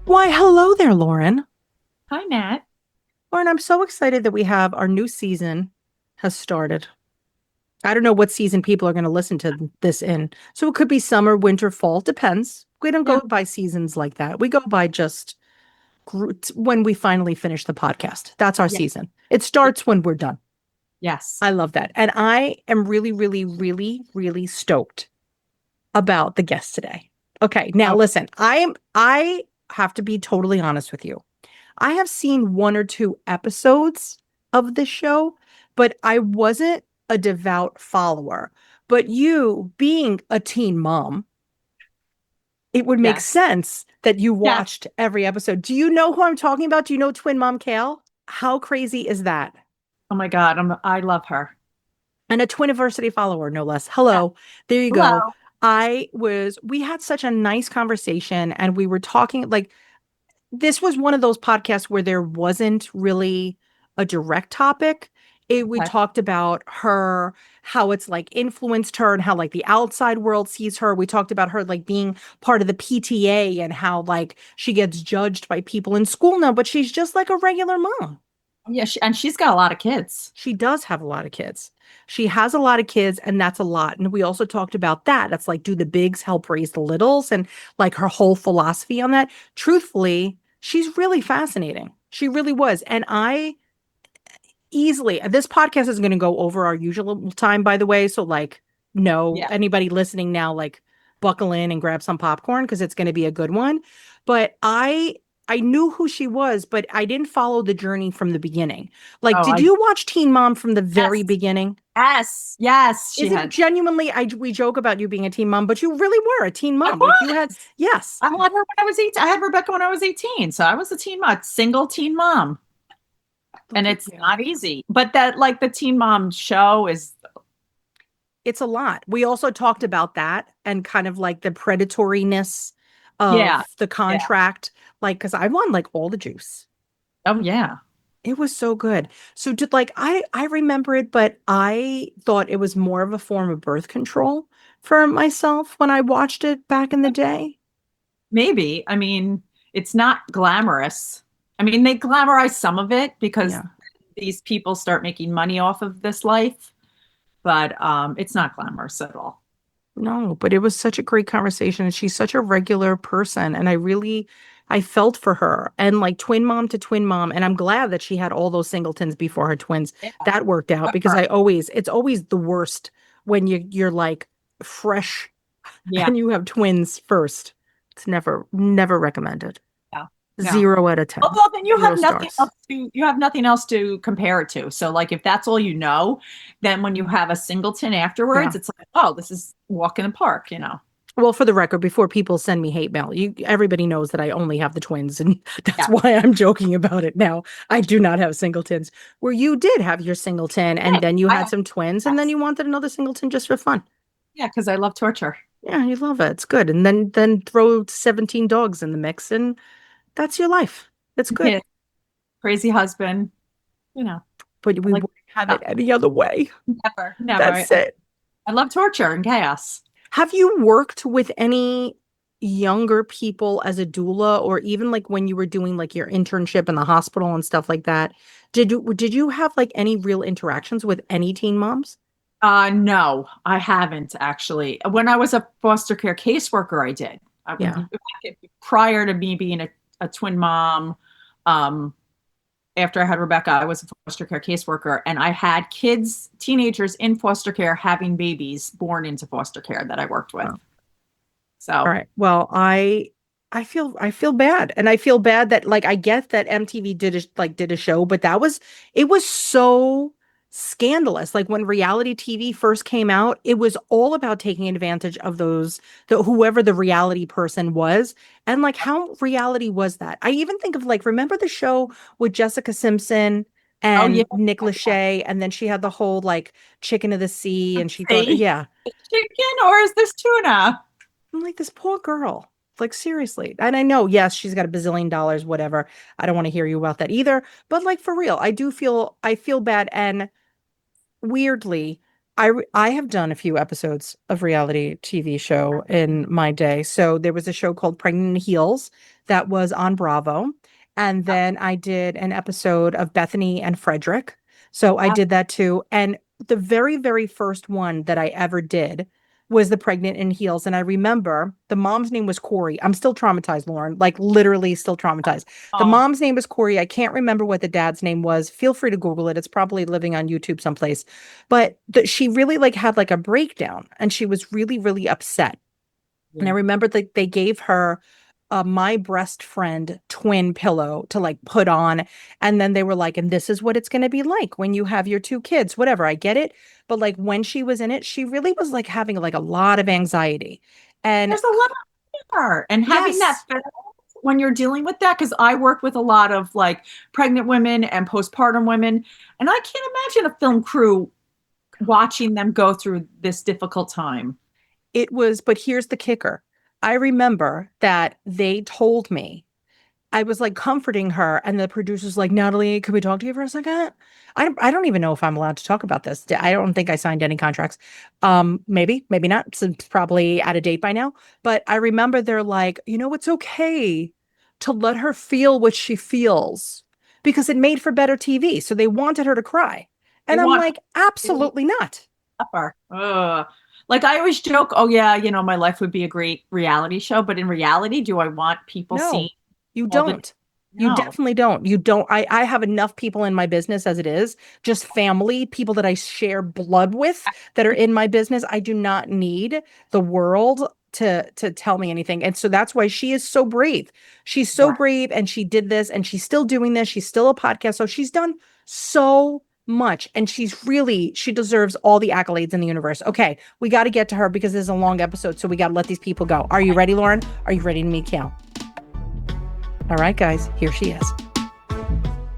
Why, hello there, Lauren. Hi, Nat. Lauren, I'm so excited that we have our new season has started. I don't know what season people are going to listen to this in. So it could be summer, winter, fall, depends. We don't Yeah. go by seasons like that. We go by just when we finally finish the podcast. That's our Yeah. season. It starts when we're done. Yes. I love that. And I am really, really, really, really stoked about the guest today. Okay, now Oh, listen, I have to be totally honest with you. I have seen one or two episodes of this show, but I wasn't a devout follower. But you, being a teen mom, it would make yes. sense that you Yes. watched every episode. Do you know who I'm talking about? Do you know twin mom Kail? How crazy is that? Oh my God. I love her. And a Twiniversity follower, no less. Yeah. Hello. There you go. Hello. We had such a nice conversation and we were talking like this was one of those podcasts where there wasn't really a direct topic. We Okay. talked about her, how it's like influenced her and how like the outside world sees her. We talked about her like being part of the PTA and how like she gets judged by people in school now, but she's just like a regular mom. Yeah. And she's got a lot of kids. She does have a lot of kids. She has a lot of kids, and that's a lot. And we also talked about that. That's like, do the bigs help raise the littles? And like her whole philosophy on that. Truthfully, she's really fascinating. She really was. And I easily, this podcast is going to go over our usual time, by the way. So, like, no, Yeah. anybody listening now, like, buckle in and grab some popcorn because it's going to be a good one. But I knew who she was, but I didn't follow the journey from the beginning. Like, Oh, did you watch Teen Mom from the very yes. beginning? Yes. Yes. She Is it had. genuinely? We joke about you being a teen mom, but you really were a teen I mom. Like you had, was. yes. I had her when I was 18. I had Rebecca when I was 18. So I was a teen mom, single teen mom. And Look at it's you. not easy. But that, like, the teen mom show is, It's a lot. We also talked about that and kind of like the predatoriness yeah. of the Yeah. contract. Like, because I won like all the juice. Oh, yeah. It was so good. So did like I remember it, but I thought it was more of a form of birth control for myself when I watched it back in the day. Maybe. I mean, it's not glamorous. I mean, they glamorize some of it because Yeah. these people start making money off of this life, but it's not glamorous at all. No, but it was such a great conversation and she's such a regular person and I felt for her and like twin mom to twin mom and I'm glad that she had all those singletons before her twins. Yeah. That worked out because Her. it's always the worst when you're like fresh Yeah. and you have twins first. It's never recommended. Yeah. No. 0 out of 10. Although then 0 stars. you have nothing else to compare it to. So like if that's all you know, then when you have a singleton afterwards, Yeah. it's like, oh, this is walk in the park, you know. Well, for the record, before people send me hate mail, everybody knows that I only have the twins, and that's Yeah. why I'm joking about it now. I do not have singletons. Where you did have your singleton, and Yeah. then you I had have, some twins, and then yes. you wanted another singleton just for fun. Yeah, because I love torture. Yeah, you love it. It's good. And then throw 17 dogs in the mix, and that's your life. It's good. Yeah. Crazy husband, you know. But we Like wouldn't have it any other way. never, never. That's it. I love torture and chaos. Have you worked with any younger people as a doula or even like when you were doing like your internship in the hospital and stuff like that? Did you have like any real interactions with any teen moms? No, I haven't actually. When I was a foster care caseworker, I did. Yeah. Prior to me being a twin mom, um, after I had Rebecca, I was a foster care caseworker, and I had kids, teenagers in foster care having babies born into foster care that I worked with. Wow. All So, right. Well, I feel bad. And I feel bad that like I get that MTV did a show, but it was so scandalous. Like when reality TV first came out, it was all about taking advantage of whoever the reality person was. And like how reality was that? I even think of like remember the show with Jessica Simpson oh yeah, and Nick Lachey, and then she had the whole like chicken of the sea, and she thought, see, yeah. chicken or is this tuna? I'm like, this poor girl. Like, seriously. And I know, yes, she's got a bazillion dollars, whatever. I don't want to hear you about that either. But like for real, I feel bad. And weirdly, I have done a few episodes of reality TV show in my day. So there was a show called Pregnant in Heels that was on Bravo. And then I did an episode of Bethany and Frederick. So I did that too. And the very, very first one that I ever did was the Pregnant in Heels. And I remember the mom's name was Corey. I'm still traumatized, Lauren, like literally still traumatized. The Oh, mom's name was Corey. I can't remember what the dad's name was. Feel free to Google it. It's probably living on YouTube someplace. But she really like had like a breakdown and she was really, really upset. And I yeah. remember that they gave her a my breast friend twin pillow to like put on. And then they were like, and this is what it's going to be like when you have your two kids, whatever. I get it. But like when she was in it, she really was like having like a lot of anxiety. And There's a lot of fear, and having that yes, fear when you're dealing with that, because I work with a lot of like pregnant women and postpartum women, and I can't imagine a film crew watching them go through this difficult time. it was, but here's the kicker. I remember that they told me I was like comforting her, and the producer's like, Natalie, can we talk to you for a second? I don't even know if I'm allowed to talk about this. I don't think I signed any contracts. Maybe, maybe not. It's probably out of date by now. But I remember they're like, it's okay to let her feel what she feels because it made for better TV. So they wanted her to cry. They And I'm want like, absolutely not. suffer. Like I always joke, oh yeah, my life would be a great reality show, but in reality, do I want people seeing No, you all the don't. You no. definitely don't. You don't. I have enough people in my business as it is, just family, people that I share blood with that are in my business. I do not need the world to tell me anything. And so that's why she is so brave. She's so Right. brave and she did this and she's still doing this. She's still a podcast. So she's done so much and she deserves all the accolades in the universe. Okay, we got to get to her because this is a long episode. So we got to let these people go. Are you ready, Lauren? Are you ready to meet Kail? All right, guys, here she is.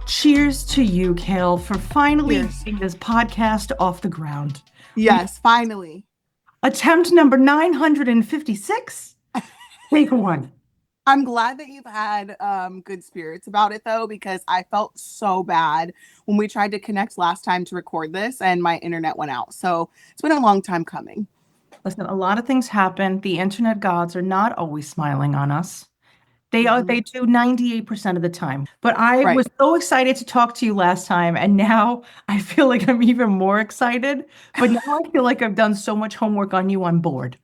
Cheers to you, Kail, for finally Cheers. getting this podcast off the ground. Yes, finally. Attempt number 956. Take one. I'm glad that you've had good spirits about it though, because I felt so bad when we tried to connect last time to record this and my internet went out. So it's been a long time coming. Listen, a lot of things happen. The internet gods are not always smiling on us. They do 98% of the time. But I Right. was so excited to talk to you last time, and now I feel like I'm even more excited. But now I feel like I've done so much homework on you on board.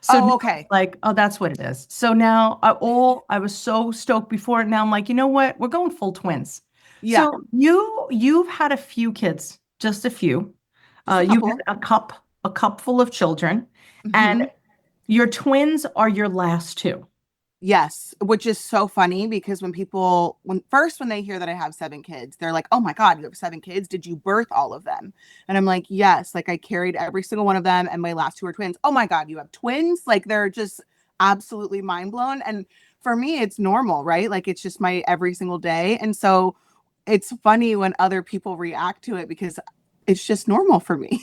So now Oh, it's okay. like, oh, that's what it is. So now I was so stoked before, and now I'm like, you know what? We're going full twins. Yeah. So you've had a few kids, just a few. Just a You've had couple. a cup full of children, and Mhm. your twins are your last two. Yes, which is so funny because when they hear that I have 7 kids, they're like, "Oh my God, you have 7 kids? Did you birth all of them?" And I'm like, "Yes, like I carried every single one of them, and my last two are twins." "Oh my God, you have twins?" Like they're just absolutely mind blown. And for me, it's normal, right? Like it's just my every single day. And so it's funny when other people react to it because it's just normal for me.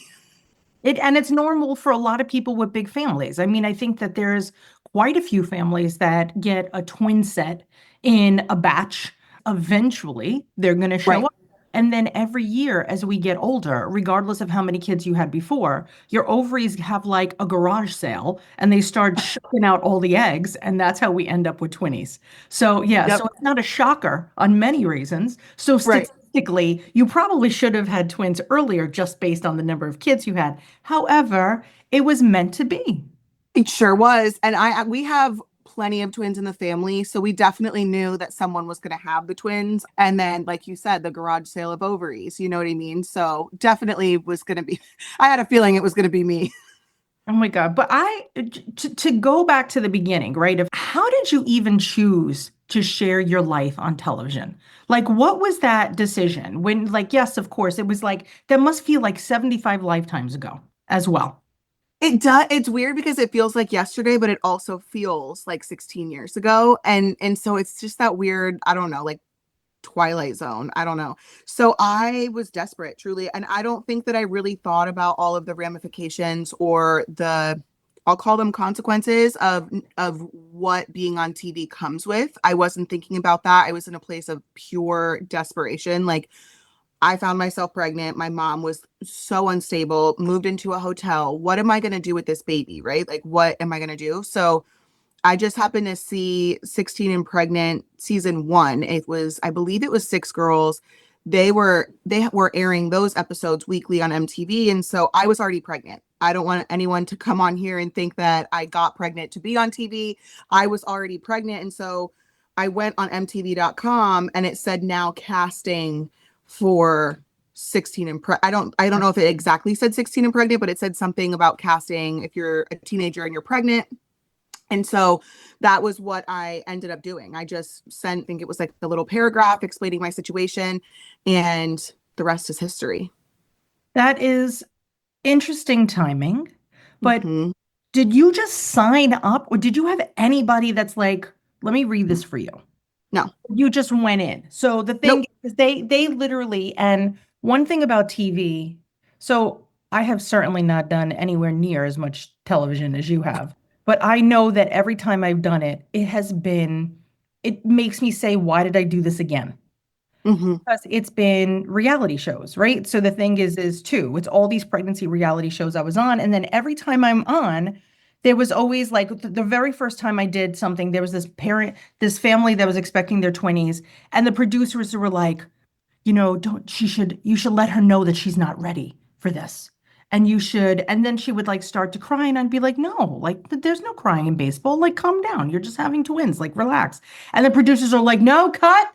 And it's normal for a lot of people with big families. I mean, I think that there's quite a few families that get a twin set in a batch. Eventually, they're going to show Right. up. And then every year, as we get older, regardless of how many kids you had before, your ovaries have like a garage sale and they start shucking out all the eggs. And that's how we end up with twinnies. So, yeah, Yep. so it's not a shocker on many reasons. So, Right. statistically, you probably should have had twins earlier just based on the number of kids you had. However, it was meant to be. It sure was. And we have plenty of twins in the family, so we definitely knew that someone was going to have the twins. And then, like you said, the garage sale of ovaries, you know what I mean? So definitely was going to be, I had a feeling it was going to be me. Oh my God. But to go back to the beginning, right? Of how did you even choose to share your life on television? Like, what was that decision? When, like, yes, of course, it was like, that must feel like 75 lifetimes ago as well. It does. It's weird because it feels like yesterday, but it also feels like 16 years ago. And so it's just that weird, I don't know, like Twilight Zone. I don't know. So I was desperate, truly. And I don't think that I really thought about all of the ramifications or I'll call them consequences of what being on TV comes with. I wasn't thinking about that. I was in a place of pure desperation. Like I found myself pregnant. My mom was so unstable, moved into a hotel. What am I going to do with this baby, right? Like, what am I going to do? So I just happened to see 16 and Pregnant season 1. It was, I believe it was 6 girls. They were airing those episodes weekly on MTV. And so I was already pregnant. I don't want anyone to come on here and think that I got pregnant to be on TV. I was already pregnant. And so I went on MTV.com and it said now casting for 16 and I don't know if it exactly said 16 and Pregnant, but it said something about casting if you're a teenager and you're pregnant. And so that was what I ended up doing. I just sent, I think it was like a little paragraph explaining my situation, and the rest is history. That is interesting timing. But Mhm. did you just sign up, or did you have anybody that's like, let me read this for you? No. You just went in. So the thing is they literally, and one thing about TV, so I have certainly not done anywhere near as much television as you have, but I know that every time I've done it, it makes me say, why did I do this again? Mhm. Because it's been reality shows, right? So the thing is too, it's all these pregnancy reality shows I was on. And then every time I'm on, there was always like the very first time I did something, there was this family that was expecting their 20s, and the producers were like, you should let her know that she's not ready for this. And then she would like start to cry, and I'd be like, no, like there's no crying in baseball. Like, calm down. You're just having twins. Like, relax. And the producers are like, no, cut.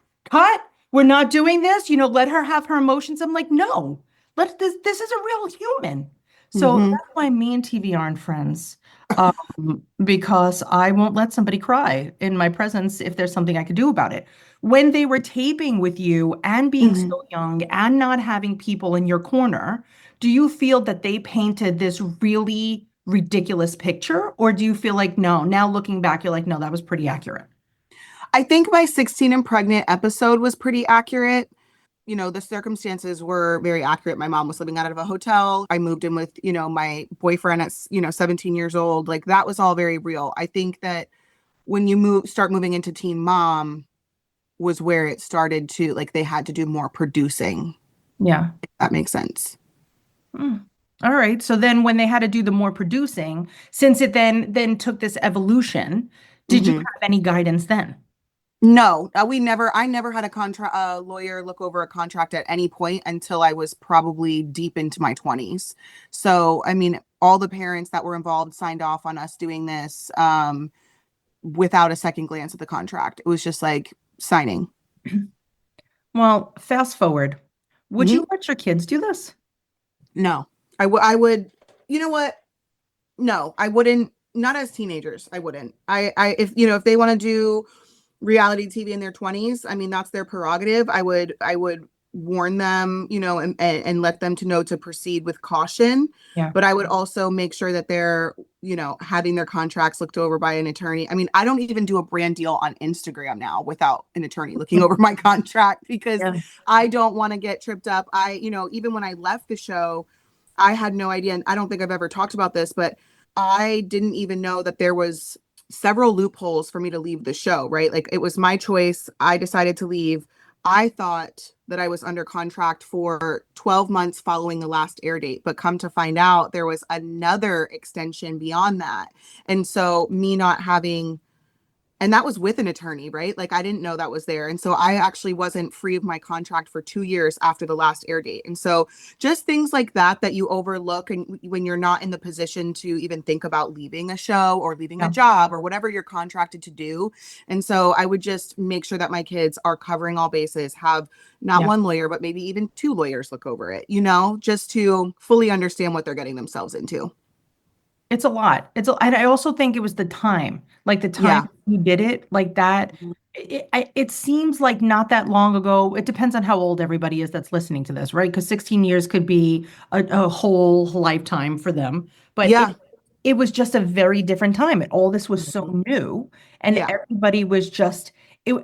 We're not doing this. Let her have her emotions. I'm like, no, this is a real human. So Mhm. that's why me and TV aren't friends. Because I won't let somebody cry in my presence if there's something I could do about it. When they were taping with you and being Mhm. so young and not having people in your corner, do you feel that they painted this really ridiculous picture? Or do you feel like, no, now looking back, you're like, no, that was pretty accurate? I think my 16 and Pregnant episode was pretty accurate. The circumstances were very accurate. My mom was living out of a hotel. I moved in with, my boyfriend at, 17 years old. Like, that was all very real. I think that when you start moving into teen mom was where it started to, like, they had to do more producing. Yeah. If that makes sense. Mm. All right. So then when they had to do the more producing, since it then took this evolution, did you Mhm. have any guidance then? No, I never had a lawyer look over a contract at any point until I was probably deep into my 20s. So, I mean, all the parents that were involved signed off on us doing this without a second glance at the contract. It was just like signing. Well, fast forward. Would Mhm. you let your kids do this? No, I would, you know what? No, I wouldn't, not as teenagers. I wouldn't. If they want to do reality TV in their 20s, I mean, that's their prerogative. I would warn them, and let them to know to proceed with caution. Yeah. But I would also make sure that they're, having their contracts looked over by an attorney. I mean, I don't even do a brand deal on Instagram now without an attorney looking over my contract, because Yeah. I don't want to get tripped up. Even when I left the show, I had no idea. And I don't think I've ever talked about this, but I didn't even know that there was several loopholes for me to leave the show, right? Like, it was my choice. I decided to leave. I thought that I was under contract for 12 months following the last air date, but come to find out there was another extension beyond that. And so me not having, and that was with an attorney, right? Like, I didn't know that was there. And so I actually wasn't free of my contract for 2 years after the last air date. And so just things like that you overlook, and when you're not in the position to even think about leaving a show or leaving Yeah. a job or whatever you're contracted to do. And so I would just make sure that my kids are covering all bases, have not Yeah. one lawyer, but maybe even 2 lawyers look over it, just to fully understand what they're getting themselves into. It's a lot. And I also think it was the time, like the time Yeah. you did it, like that. Mhm. It seems like not that long ago. It depends on how old everybody is that's listening to this, right? Because 16 years could be a whole lifetime for them. But Yeah. it was just a very different time. And all this was Mhm. so new, and Yeah. everybody was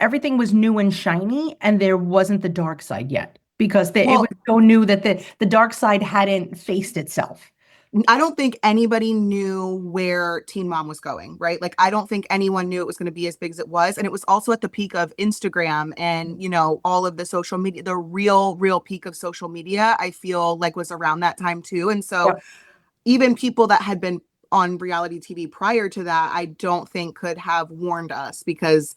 everything was new and shiny, and there wasn't the dark side yet because it Well, was so new that the dark side hadn't faced itself. I don't think anybody knew where Teen Mom was going, right? Like, I don't think anyone knew it was going to be as big as it was. And it was also at the peak of Instagram and, all of the social media, the real peak of social media, I feel like was around that time too. And so even people that had been on reality TV prior to that, I don't think could have warned us because,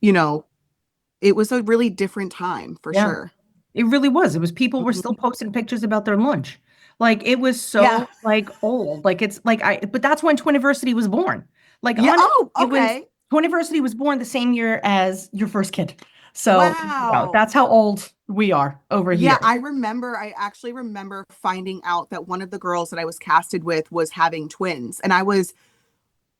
it was a really different time for sure. It really was. It was people were still posting pictures about their lunch. Like it was so like old. Like it's like but that's when Twiniversity was born. Like Twiniversity was born the same year as your first kid. So that's how old we are over here. Yeah, I actually remember finding out that one of the girls that I was casted with was having twins. And I was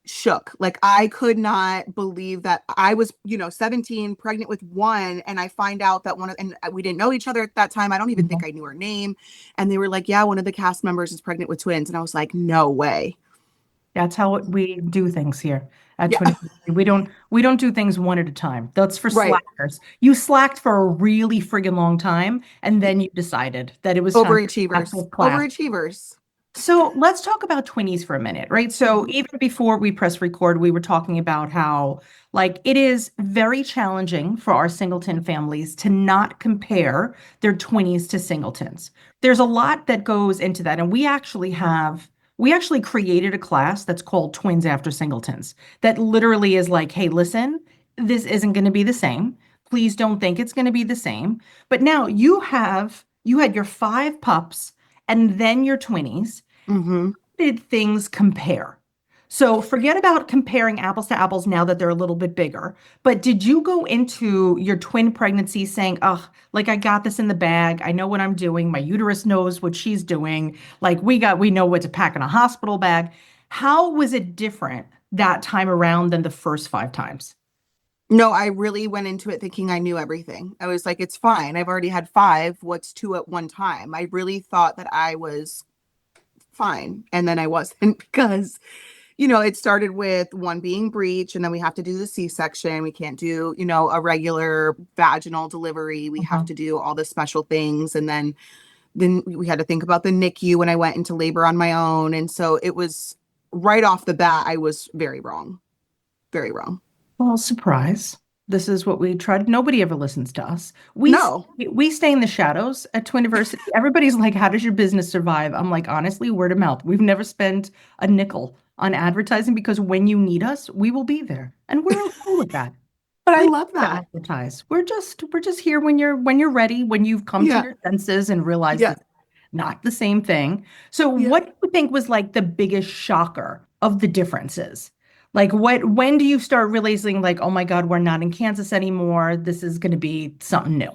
shook. Like I could not believe that I was, 17, pregnant with one. And I find out that and we didn't know each other at that time. I don't even think I knew her name. And they were like, yeah, one of the cast members is pregnant with twins. And I was like, no way. That's how we do things here at Twiniversity. We don't do things one at a time. That's for slackers. You slacked for a really friggin' long time. And then you decided that it was Overachievers. So let's talk about twinnies for a minute, right? So even before we press record, we were talking about how like it is very challenging for our singleton families to not compare their twinnies to singletons. There's a lot that goes into that. And we actually created a class that's called Twins After Singletons that literally is like, hey, listen, this isn't going to be the same. Please don't think it's going to be the same. But now you had your 5 pups and then your twinnies. Did things compare? So forget about comparing apples to apples now that they're a little bit bigger. But did you go into your twin pregnancy saying, oh, like I got this in the bag. I know what I'm doing. My uterus knows what she's doing. Like we know what to pack in a hospital bag. How was it different that time around than the first 5 times? No, I really went into it thinking I knew everything. I was like, it's fine. I've already had 5. What's 2 at one time? I really thought that I was fine. And then I wasn't because, it started with one being breech and then we have to do the C-section. We can't do, a regular vaginal delivery. We have to do all the special things. And then we had to think about the NICU when I went into labor on my own. And so it was right off the bat, I was very wrong. Very wrong. Well, surprise. This is what we tried. Nobody ever listens to us. We stay in the shadows at Twiniversity. Everybody's like, how does your business survive? I'm like, honestly, word of mouth. We've never spent a nickel on advertising because when you need us, we will be there. And we're okay with that. But I love that. Advertise. We're just here when you're ready, when you've come to your senses and realized it's not the same thing. So what do you think was like the biggest shocker of the differences? Like when do you start realizing like, oh my God, we're not in Kansas anymore. This is going to be something new.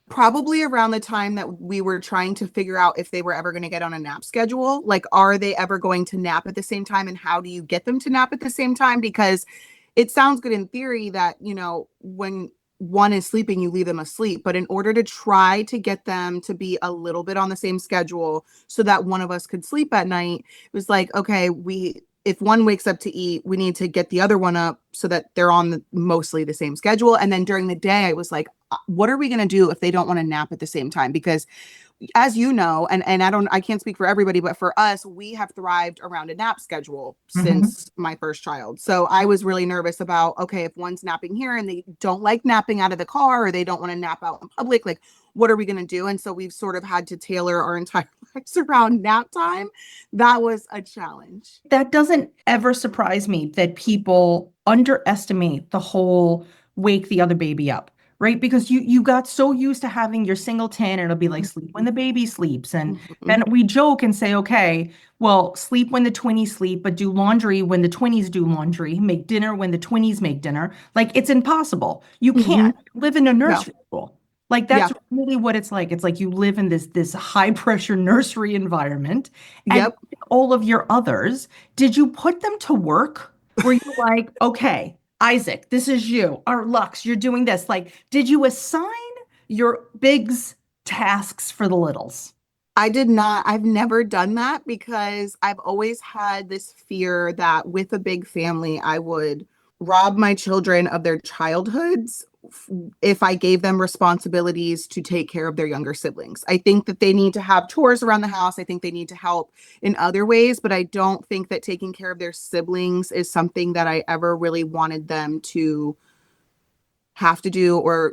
Probably around the time that we were trying to figure out if they were ever going to get on a nap schedule. Like, are they ever going to nap at the same time? And how do you get them to nap at the same time? Because it sounds good in theory that, when one is sleeping, you leave them asleep. But in order to try to get them to be a little bit on the same schedule so that one of us could sleep at night, it was like, okay, if one wakes up to eat, we need to get the other one up so that they're on mostly the same schedule. And then during the day, I was like, what are we going to do if they don't want to nap at the same time? Because as you know, and I can't speak for everybody, but for us, we have thrived around a nap schedule since my first child. So I was really nervous about, okay, if one's napping here and they don't like napping out of the car or they don't want to nap out in public, like, what are we going to do? And so we've sort of had to tailor our entire lives around nap time. That was a challenge. That doesn't ever surprise me that people underestimate the whole wake the other baby up. Right? Because you got so used to having your singleton and it'll be like sleep when the baby sleeps. And then we joke and say, okay, well, sleep when the twinnies sleep, but do laundry when the twinnies do laundry, make dinner when the twinnies make dinner. Like it's impossible. You can't live in a nursery school. Like that's really what it's like. It's like you live in this high pressure nursery environment. And all of your others, did you put them to work? Were you like, okay, Isaac, this is you. Or Lux, you're doing this. Like, did you assign your bigs tasks for the littles? I did not. I've never done that because I've always had this fear that with a big family, I would rob my children of their childhoods if I gave them responsibilities to take care of their younger siblings. I think that they need to have chores around the house. I think they need to help in other ways, but I don't think that taking care of their siblings is something that I ever really wanted them to have to do, or,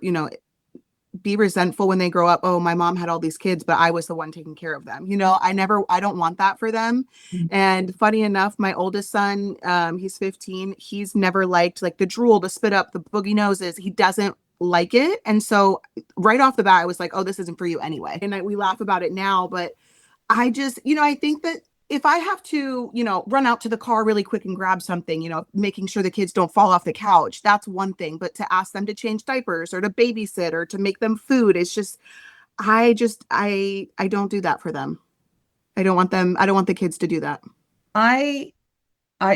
be resentful when they grow up. Oh, my mom had all these kids, but I was the one taking care of them. I don't want that for them. Mhm. And funny enough, my oldest son, he's 15. He's never liked like the drool, the spit up, the boogie noses. He doesn't like it. And so right off the bat, I was like, oh, this isn't for you anyway. And we laugh about it now, but I just, I think that if I have to, run out to the car really quick and grab something, making sure the kids don't fall off the couch, that's one thing. But to ask them to change diapers or to babysit or to make them food, it's just, I don't do that for them. I don't want the kids to do that. I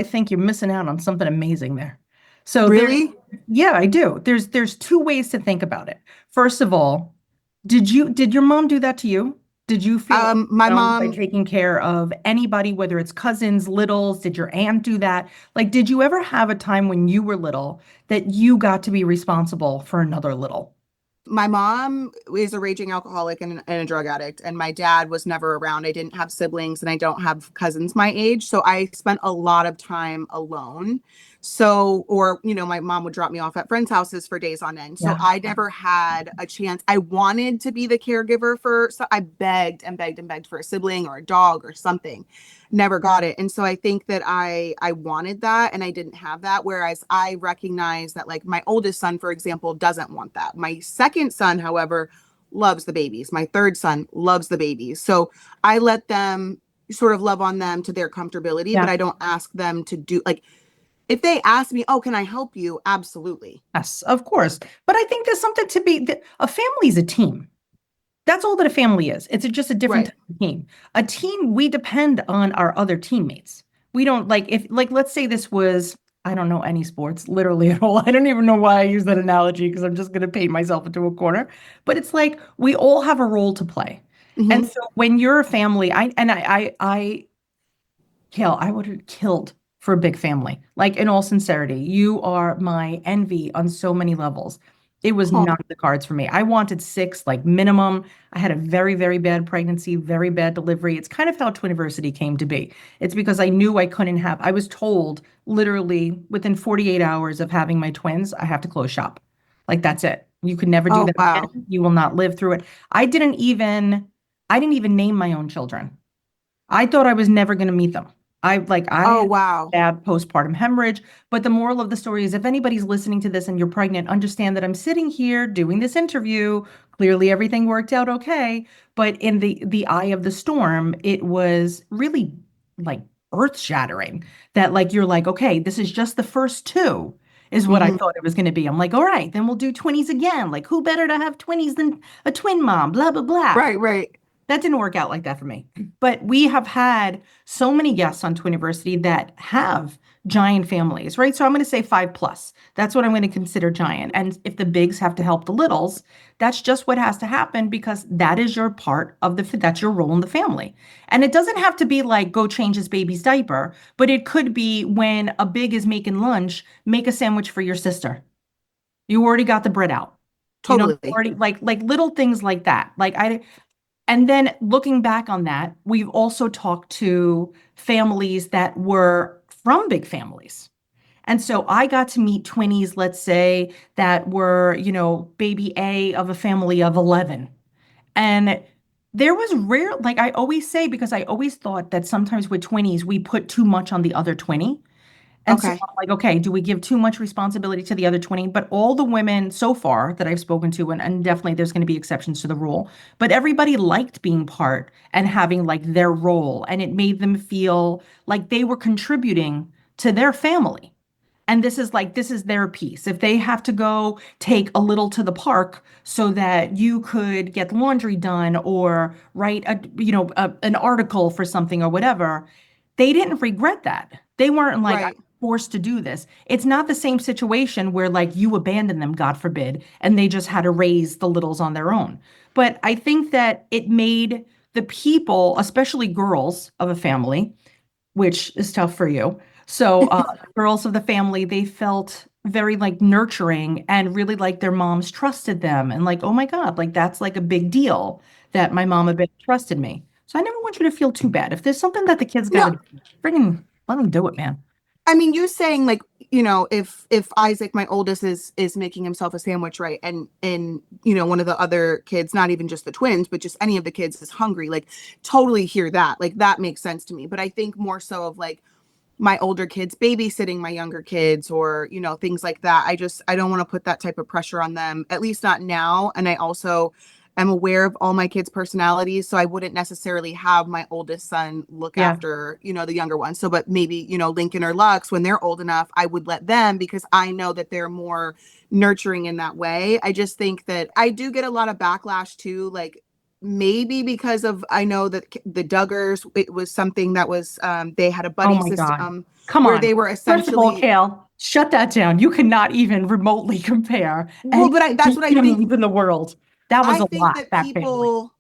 think you're missing out on something amazing there. So Really? yeah, I do. There's two ways to think about it. First of all, did your mom do that to you? Did you feel My by mom, taking care of anybody, whether it's cousins, littles? Did your aunt do that? Like, did you ever have a time when you were little that you got to be responsible for another little? my mom is a raging alcoholic and a drug addict, and my dad was never around. I didn't have siblings and I don't have cousins my age. So I spent a lot of time alone. So, or, my mom would drop me off at friends' houses for days on end. So Yeah. I never had a chance. I wanted to be the caregiver so I begged and begged and begged for a sibling or a dog or something. Never got it. And so I think that I wanted that and I didn't have that. Whereas I recognize that like my oldest son, for example, doesn't want that. My second son, however, loves the babies. My third son loves the babies. So I let them sort of love on them to their comfortability, Yeah. but I don't ask them to do like, if they ask me, oh, can I help you? Absolutely. Yes, of course. But I think there's something to be, a family is a team. That's all that a family is. It's just a different Right. type of team. A team, we depend on our other teammates. We don't let's say this was, I don't know any sports literally at all. I don't even know why I use that analogy because I'm just going to paint myself into a corner. But it's like we all have a role to play. And Mhm. so when you're a family, Kail, I would have killed for a big family. Like, in all sincerity, you are my envy on so many levels. It was Oh, not in the cards for me. I wanted six, like minimum. I had a very, very bad pregnancy, very bad delivery. It's kind of how Twiniversity came to be. It's because I knew I was told literally within 48 hours of having my twins, I have to close shop. Like, that's it. You could never do oh, that wow. again. You will not live through it. I didn't even name my own children. I thought I was never going to meet them. I Oh, had wow. bad postpartum hemorrhage. But the moral of the story is if anybody's listening to this and you're pregnant, understand that I'm sitting here doing this interview. Clearly everything worked out okay. But in the eye of the storm, it was really like earth-shattering that like you're like, okay, this is just the first two, is what I Mhm. thought it was going to be. I'm like, all right, then we'll do twinnies again. Like, who better to have twinnies than a twin mom? Blah, blah, blah. Right, right. That didn't work out like that for me. But we have had so many guests on Twiniversity that have giant families, right? So I'm going to say 5+. That's what I'm going to consider giant. And if the bigs have to help the littles, that's just what has to happen because that is your that's your role in the family. And it doesn't have to be like go change his baby's diaper, but it could be when a big is making lunch, make a sandwich for your sister. You already got the bread out. Totally. Already like little things like that. And then looking back on that, we've also talked to families that were from big families. And so I got to meet twinnies, let's say, that were, baby A of a family of 11. And there was like I always say, because I always thought that sometimes with twinnies, we put too much on the other twinnie. And so Okay. I'm like, okay, do we give too much responsibility to the other 20? But all the women so far that I've spoken to, and definitely there's going to be exceptions to the rule, but everybody liked being part and having like their role. And it made them feel like they were contributing to their family. And this is their piece. If they have to go take a little to the park so that you could get laundry done or write an article for something or whatever, they didn't regret that. They weren't like, I'm Right. forced to do this. It's not the same situation where like you abandon them, God forbid, and they just had to raise the littles on their own. But I think that it made the people, especially girls of a family, which is tough for you. So girls of the family, they felt very like nurturing and really like their moms trusted them and like, oh my God, like that's like a big deal that my mom a bit trusted me. So I never want you to feel too bad. If there's something that the kids No, got to friggin' let them do it, man. I mean, you saying like, if Isaac, my oldest, is making himself a sandwich, right? And one of the other kids, not even just the twins, but just any of the kids is hungry, like totally hear that. Like that makes sense to me. But I think more so of like my older kids babysitting my younger kids or, things like that. I don't want to put that type of pressure on them, at least not now. And I also am aware of all my kids' personalities. So I wouldn't necessarily have my oldest son look Yeah. after, the younger ones. So, but maybe, Lincoln or Lux, when they're old enough, I would let them because I know that they're more nurturing in that way. I just think that I do get a lot of backlash too, like maybe because of, I know that the Duggars, it was something that was, they had a Oh buddy my God. system Come where on. they were First of all, essentially, Kail, shut that down. You cannot even remotely compare well, any but that's what I think. families in the world. That was I a think lot, that that family. people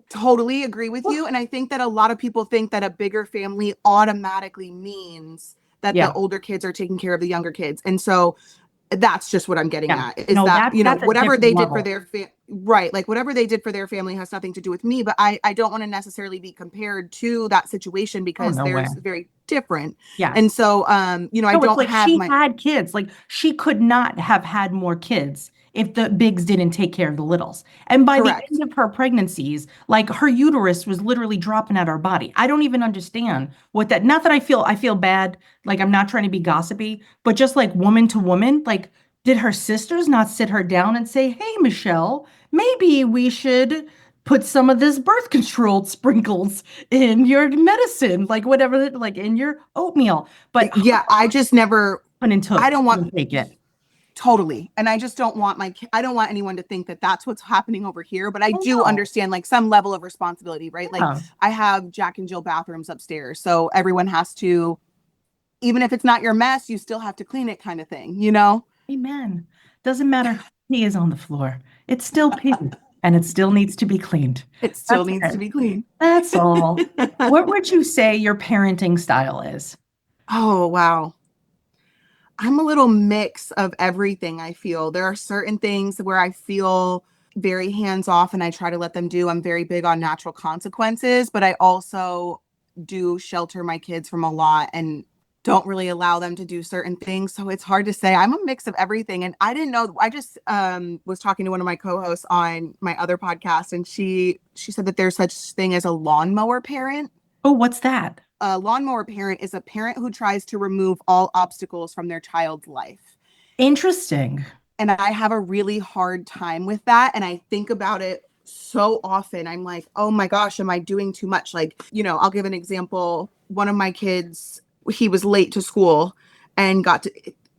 totally agree with you. And I think that a lot of people think that a bigger family automatically means that the Yeah. older kids are taking care of the younger kids. And so that's just what I'm getting Yeah. at is No, that, that's a whatever different they did for level. their right. Like whatever they did for their family has nothing to do with me, but I don't want to necessarily be compared to that situation Oh, because no way. there's very different. Yes. And so, I No, it's don't like have she my, had kids. Like she could not have had more kids if the bigs didn't take care of the littles. And by the correct. end of her pregnancies, like her uterus was literally dropping out her body. I don't even understand what that, not that I feel bad, like I'm not trying to be gossipy, but just like woman to woman, like did her sisters not sit her down and say, "Hey, Michelle, maybe we should put some of this birth control sprinkles in your medicine, like whatever, like in your oatmeal." But Yeah. I just never, and took I don't want, couldn't take it. totally. And I just don't want I don't want anyone to think that that's what's happening over here, but I Oh do no. understand like some level of responsibility, right? Like Yeah. I have Jack and Jill bathrooms upstairs. So everyone has to, even if it's not your mess, you still have to clean it kind of thing. Amen. Doesn't matter how pee is on the floor. It's still pee and it still needs to be cleaned. It still That's needs to it. be clean. That's all. What would you say your parenting style is? Oh, wow. I'm a little mix of everything, I feel. There are certain things where I feel very hands off and I try to let them do. I'm very big on natural consequences, but I also do shelter my kids from a lot and don't really allow them to do certain things. So it's hard to say. I'm a mix of everything. And I didn't know, I just was talking to one of my co-hosts on my other podcast and she said that there's such thing as a lawnmower parent. Oh, what's that? A lawnmower parent is a parent who tries to remove all obstacles from their child's life. Interesting. And I have a really hard time with that. And I think about it so often. I'm like, oh my gosh, am I doing too much? Like, I'll give an example. One of my kids, he was late to school and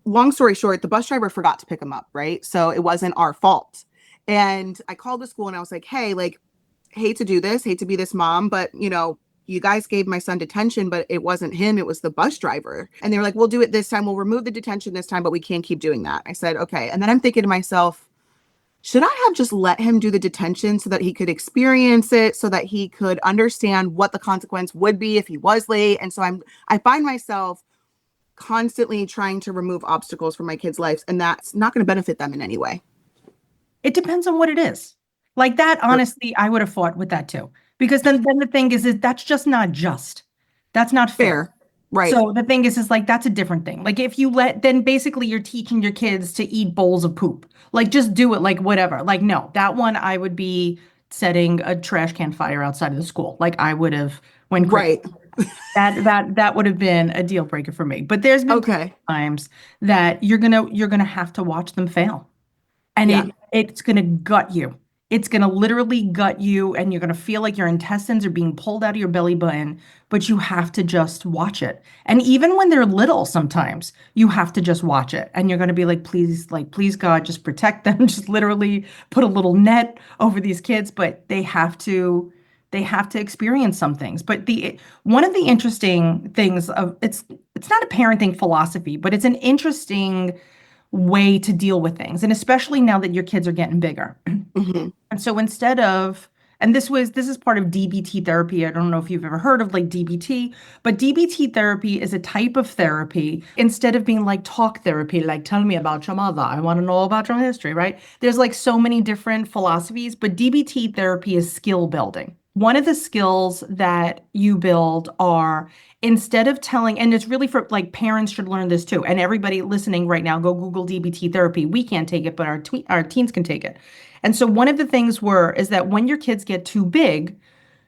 long story short, the bus driver forgot to pick him up, right? So it wasn't our fault. And I called the school and I was like, hey, like, hate to do this, hate to be this mom, but you guys gave my son detention, but it wasn't him, it was the bus driver. And they were like, we'll do it this time. We'll remove the detention this time, but we can't keep doing that. I said, okay. And then I'm thinking to myself, should I have just let him do the detention so that he could experience it, so that he could understand what the consequence would be if he was late? And so I find myself constantly trying to remove obstacles from my kids' lives, and that's not going to benefit them in any way. It depends on what it is. Like that, honestly, I would have fought with that too. Because then the thing is that's just not just. That's not fair. Fair. Right. So the thing is like that's a different thing. Like if you then basically you're teaching your kids to eat bowls of poop. Like just do it like whatever. Like no, that one I would be setting a trash can fire outside of the school. Like I would have when Right. that would have been a deal breaker for me. But there's been Okay. times that you're gonna have to watch them fail. And Yeah. it's gonna gut you. It's gonna literally gut you, and you're gonna feel like your intestines are being pulled out of your belly button, but you have to just watch it. And even when they're little, sometimes you have to just watch it. And you're gonna be like, please God, just protect them. Just literally put a little net over these kids, but they have to experience some things. But one of the interesting things of it's not a parenting philosophy, but it's an interesting way to deal with things. And especially now that your kids are getting bigger. Mhm. And so instead of, And this is part of DBT therapy. I don't know if you've ever heard of like DBT, but DBT therapy is a type of therapy. Instead of being like talk therapy, like tell me about your mother, I want to know about your history, right? There's like so many different philosophies, but DBT therapy is skill building. One of the skills that you build are, instead of telling, and it's really for like parents should learn this too. And everybody listening right now, go Google DBT therapy. We can't take it, but our teens can take it. And so one of the things is that when your kids get too big,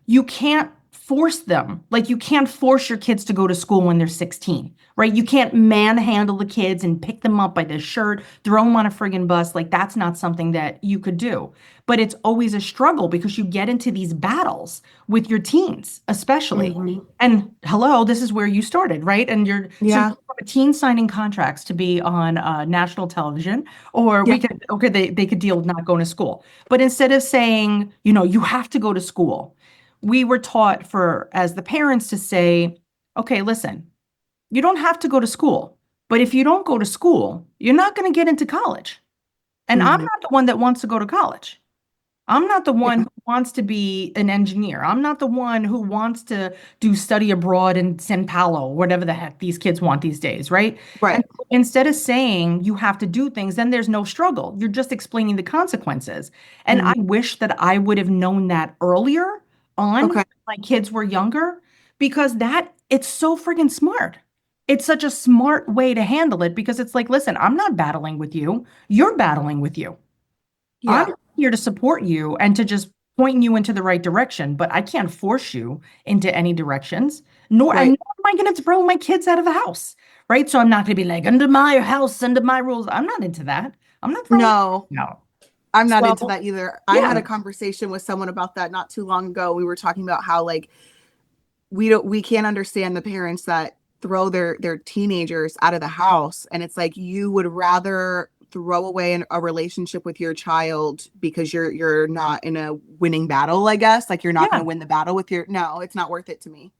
you can't force them. Like you can't force your kids to go to school when they're 16, right? You can't manhandle the kids and pick them up by their shirt, throw them on a friggin' bus. Like that's not something that you could do. But it's always a struggle because you get into these battles with your teens, especially. Mhm. And hello, this is where you started, right? And you're Yeah. so a teen signing contracts to be on national television, or Yeah. they could deal with not going to school. But instead of saying, you have to go to school, we were taught as the parents to say, okay, listen, you don't have to go to school, but if you don't go to school, you're not going to get into college. And I'm Mhm. not the one that wants to go to college. I'm not the one Yeah. who wants to be an engineer. I'm not the one who wants to do study abroad in Sao Paulo, whatever the heck these kids want these days, right? And Right. instead of saying you have to do things, then there's no struggle. You're just explaining the consequences. And I Mhm. wish that I would have known that earlier on when Okay. my kids were younger, because it's so friggin' smart. It's such a smart way to handle it because it's like, listen, I'm not battling with you. You're battling with you. Yeah. I'm here to support you and to just point you into the right direction, but I can't force you into any directions. And Right. nor am I going to throw my kids out of the house, right? So I'm not going to be like, under my house, under my rules. I'm not into that. I'm not throwing No, no. I'm not into So that either. I had yeah, a conversation with someone about that not too long ago. We were talking about how like we can't understand the parents that throw their teenagers out of the house, and it's like you would rather throw away a relationship with your child because you're not in a winning battle, I guess. Like you're not going yeah. to win the battle with your no, it's not worth it to me.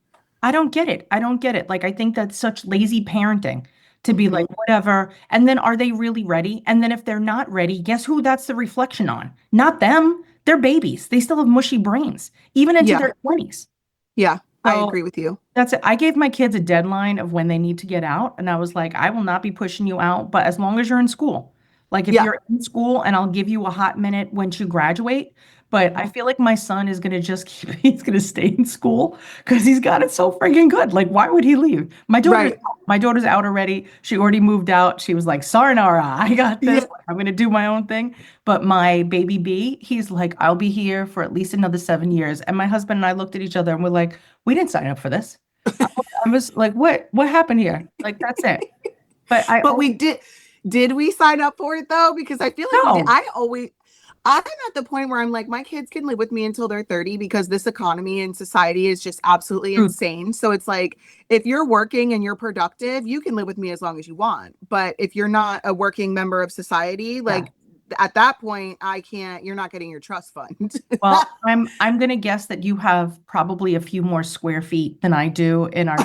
I don't get it. I don't get it. Like, I think that's such lazy parenting to be Mhm. like, whatever. And then are they really ready? And then if they're not ready, guess who that's the reflection on? Not them. They're babies. They still have mushy brains, even into Yeah. their 20s. Yeah, I So agree with you. that's it. I gave my kids a deadline of when they need to get out. And I was like, I will not be pushing you out, but as long as you're in school. Like if Yeah. you're in school and I'll give you a hot minute once you graduate. But I feel like my son is gonna he's gonna stay in school because he's got it so freaking good. Like, why would he leave? Right. My daughter's out already. She already moved out. She was like, sorry, Nara, I got this. Yeah. I'm gonna do my own thing. But my baby B, he's like, I'll be here for at least another 7 years. And my husband and I looked at each other and we're like, we didn't sign up for this. I was like, what happened here? Like, that's it. But But we did we sign up for it though? Because I feel like we did. no. I'm at the point where I'm like, my kids can live with me until they're 30 because this economy and society is just absolutely Truth. insane. So it's like, if you're working and you're productive, you can live with me as long as you want. But if you're not a working member of society, like at that point, you're not getting your trust fund. Well, I'm gonna guess that you have probably a few more square feet than I do in our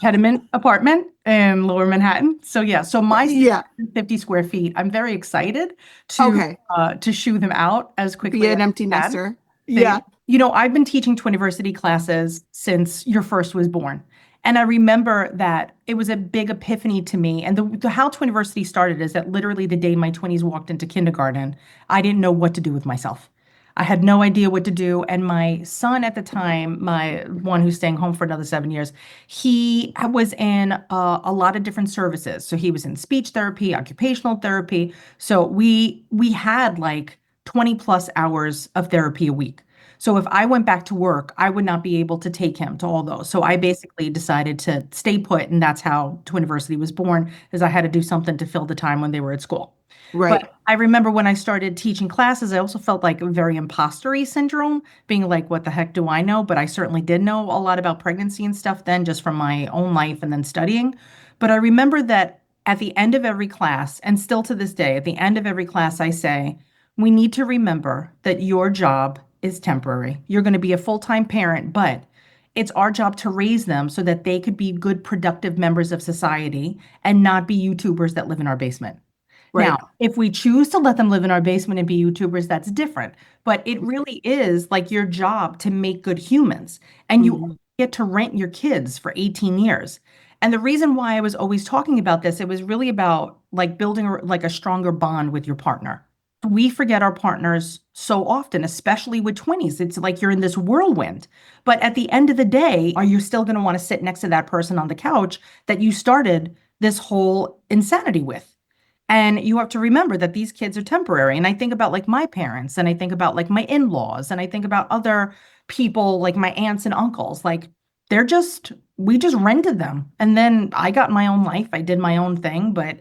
tenement apartment in Lower Manhattan. So yeah, so my Yeah. 50 square feet. I'm very excited Okay. to shoo them out as quickly Be an as empty I can. nester. Yeah. I've been teaching Twiniversity classes since your first was born. And I remember that it was a big epiphany to me. And the how Twiniversity started is that literally the day my 20s walked into kindergarten, I didn't know what to do with myself. I had no idea what to do. And my son at the time, my one who's staying home for another 7 years, he was in a lot of different services. So he was in speech therapy, occupational therapy. So we had like 20 plus hours of therapy a week. So if I went back to work, I would not be able to take him to all those. So I basically decided to stay put, and that's how Twiniversity was born, is I had to do something to fill the time when they were at school. Right. But I remember when I started teaching classes, I also felt like a very imposter-y syndrome, being like, what the heck do I know? But I certainly did know a lot about pregnancy and stuff then, just from my own life and then studying. But I remember that at the end of every class, and still to this day, at the end of every class, I say, we need to remember that your job is temporary. You're going to be a full-time parent, but it's our job to raise them so that they could be good, productive members of society and not be YouTubers that live in our basement. Right. Now, if we choose to let them live in our basement and be YouTubers, that's different. But it really is like your job to make good humans. And you Mhm. get to rent your kids for 18 years. And the reason why I was always talking about this, it was really about like building like a stronger bond with your partner. We forget our partners so often, especially with 20s. It's like you're in this whirlwind. But at the end of the day, are you still going to want to sit next to that person on the couch that you started this whole insanity with? And you have to remember that these kids are temporary. And I think about like my parents, and I think about like my in-laws, and I think about other people like my aunts and uncles. Like we just rented them. And then I got my own life. I did my own thing, but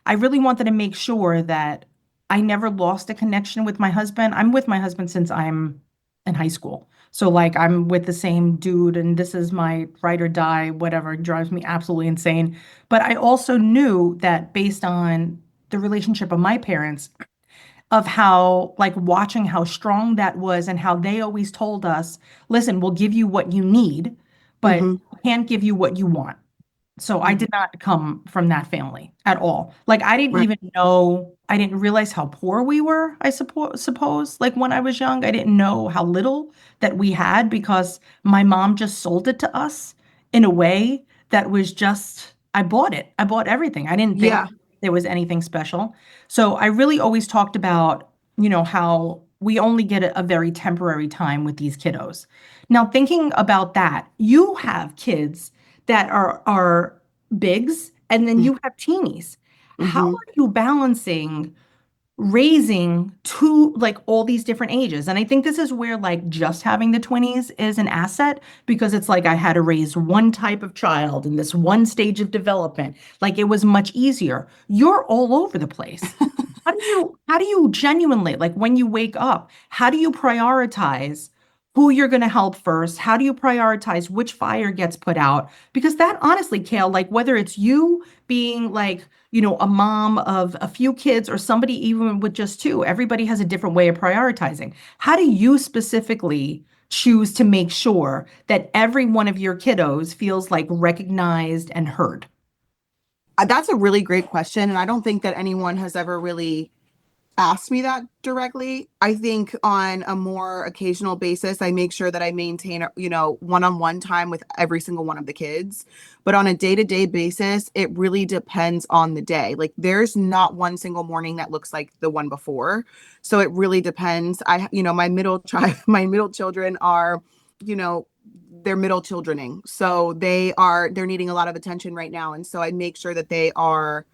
I really wanted to make sure that I never lost a connection with my husband. I'm with my husband since I'm in high school. So like I'm with the same dude and this is my ride or die, whatever, drives me absolutely insane. But I also knew that based on the relationship of my parents, of how, like, watching how strong that was and how they always told us, listen, we'll give you what you need, but Mhm. we can't give you what you want. So I Mhm. did not come from that family at all. Like Right. I didn't realize how poor we were, I suppose. Like when I was young, I didn't know how little that we had because my mom just sold it to us in a way that was just, I bought it. I bought everything. I didn't think Yeah. there was anything special. So I really always talked about, how we only get a very temporary time with these kiddos. Now, thinking about that, you have kids that are bigs and then you have teenies. How Mhm. are you balancing raising two like all these different ages? And I think this is where like just having the 20s is an asset because it's like I had to raise one type of child in this one stage of development. Like it was much easier. You're all over the place. How do you genuinely, like when you wake up, how do you prioritize who you're going to help first? How do you prioritize which fire gets put out? Because that honestly, Kale, like whether it's you being like, a mom of a few kids or somebody even with just two, everybody has a different way of prioritizing. How do you specifically choose to make sure that every one of your kiddos feels like recognized and heard? That's a really great question. And I don't think that anyone has ever really asked me that directly. I think on a more occasional basis, I make sure that I maintain, one-on-one time with every single one of the kids. But on a day-to-day basis, it really depends on the day. Like there's not one single morning that looks like the one before. So it really depends. My middle child, my middle children are, you know, they're middle childrening. So they're needing a lot of attention right now. And so I make sure that they are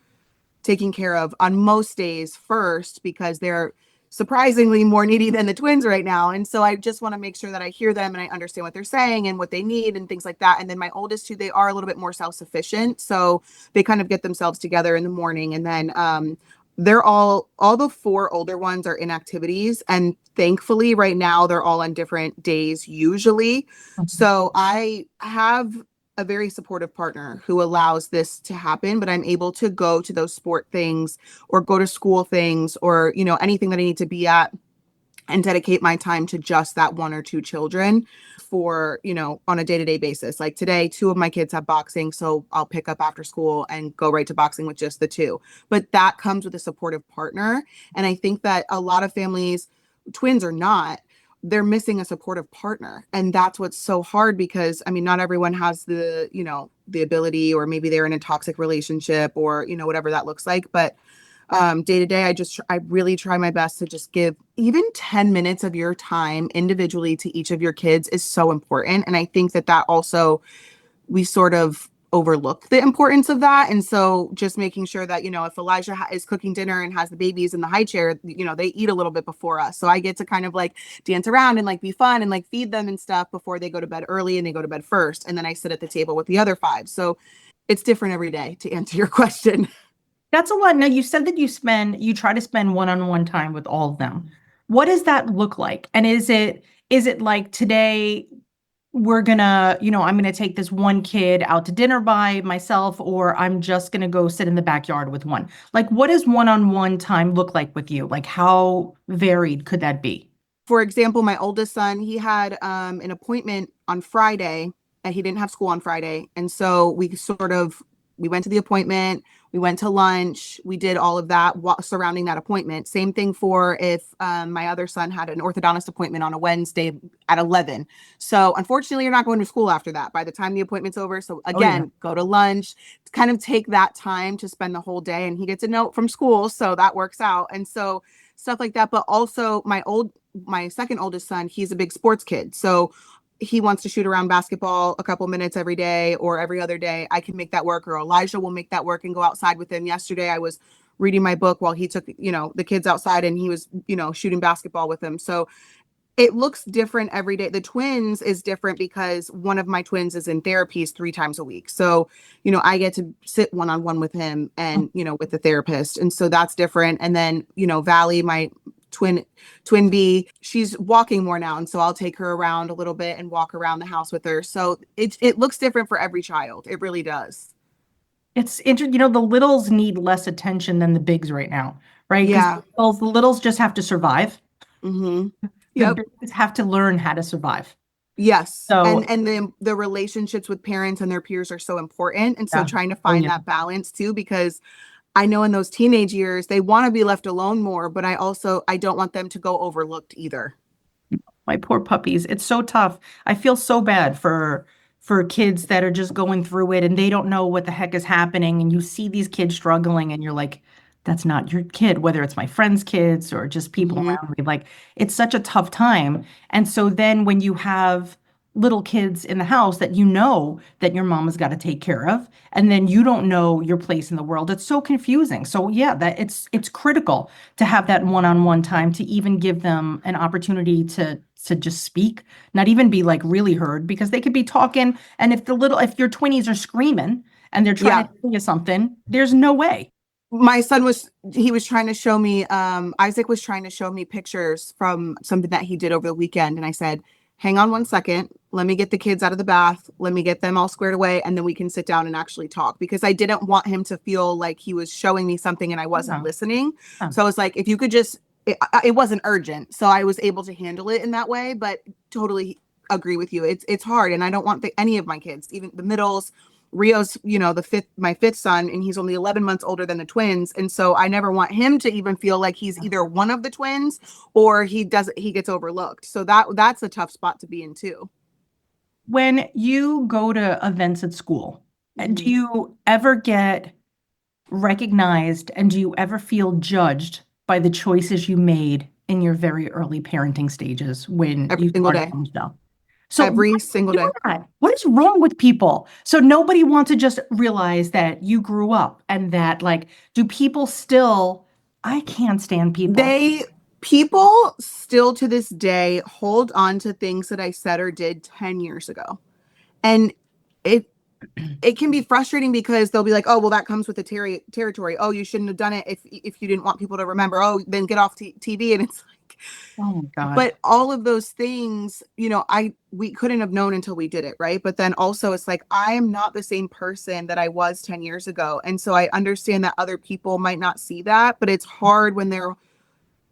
taken care of on most days first because they're surprisingly more needy than the twins right now. And so I just want to make sure that I hear them and I understand what they're saying and what they need and things like that. And then my oldest two, they are a little bit more self-sufficient. So they kind of get themselves together in the morning. And then they're all the four older ones are in activities. And thankfully right now they're all on different days usually. So I have a very supportive partner who allows this to happen, but I'm able to go to those sport things or go to school things or, anything that I need to be at and dedicate my time to just that one or two children for, on a day-to-day basis. Like today, two of my kids have boxing, so I'll pick up after school and go right to boxing with just the two. But that comes with a supportive partner. And I think that a lot of families, twins or not, they're missing a supportive partner. And that's what's so hard because not everyone has the ability, or maybe they're in a toxic relationship or, whatever that looks like. But day to day, I really try my best to just give even 10 minutes of your time individually to each of your kids is so important. And I think that also we sort of overlook the importance of that. And so just making sure that, if Elijah is cooking dinner and has the babies in the high chair, they eat a little bit before us. So I get to kind of like dance around and like be fun and like feed them and stuff before they go to bed early and they go to bed first. And then I sit at the table with the other five. So it's different every day to answer your question. That's a lot. Now, you said that you try to spend one-on-one time with all of them. What does that look like? And is it like today I'm gonna take this one kid out to dinner by myself, or I'm just gonna go sit in the backyard with one? Like, what does one-on-one time look like with you? Like, how varied could that be? For example, my oldest son, he had an appointment on Friday and he didn't have school on Friday. And so we went to the appointment. We went to lunch. We did all of that surrounding that appointment. Same thing for if my other son had an orthodontist appointment on a Wednesday at 11. So unfortunately, you're not going to school after that by the time the appointment's over. So again, go to lunch, kind of take that time to spend the whole day. And he gets a note from school, so that works out. And so stuff like that. But also my second oldest son, he's a big sports kid. So he wants to shoot around basketball a couple minutes every day or every other day. I can make that work, or Elijah will make that work and go outside with him. Yesterday, I was reading my book while he took, the kids outside, and he was, shooting basketball with them. So it looks different every day. The twins is different because one of my twins is in therapies 3 times a week. So, I get to sit one-on-one with him and, with the therapist. And so that's different. And then, Valley, my twin B, she's walking more now. And so I'll take her around a little bit and walk around the house with her. So it looks different for every child. It really does. It's interesting. The littles need less attention than the bigs right now, right? Yeah. Because the littles just have to survive. Mm-hmm. Yep. The bigs have to learn how to survive. Yes. So, and the relationships with parents and their peers are so important. And so trying to find that balance too, because I know in those teenage years, they want to be left alone more, but I don't want them to go overlooked either. My poor puppies. It's so tough. I feel so bad for kids that are just going through it and they don't know what the heck is happening. And you see these kids struggling and you're like, that's not your kid, whether it's my friends' kids or just people around me. Like, it's such a tough time. And so then when you have little kids in the house that that your mom has got to take care of, and then you don't know your place in the world, it's so confusing. So yeah, that it's critical to have that one-on-one time, to even give them an opportunity to just speak, not even be like really heard, because they could be talking, and if your twinnies are screaming and they're trying to tell you something, there's no way. My son was trying to show me, Isaac was trying to show me pictures from something that he did over the weekend. And I said, hang on one second. Let me get the kids out of the bath. Let me get them all squared away. And then we can sit down and actually talk, because I didn't want him to feel like he was showing me something and I wasn't listening. So I was like, if you could just, it wasn't urgent. So I was able to handle it in that way, but totally agree with you. It's hard. And I don't want any of my kids, even the middles. Rio's, my fifth son, and he's only 11 months older than the twins. And so I never want him to even feel like he's either one of the twins or he gets overlooked. So that's a tough spot to be in too. When you go to events at school, do you ever get recognized, and do you ever feel judged by the choices you made in your very early parenting stages when Every single day? So every single day. What is wrong with people? So nobody wants to just realize that you grew up, and that, like, do people still, I can't stand people. People still to this day hold on to things that I said or did 10 years ago. And it can be frustrating, because they'll be like, oh, well, that comes with the territory. Oh, you shouldn't have done it if you didn't want people to remember. Oh, then get off TV. And it's like, oh my God. But all of those things, we couldn't have known until we did it, right? But then also it's like, I am not the same person that I was 10 years ago. And so I understand that other people might not see that, but it's hard when they're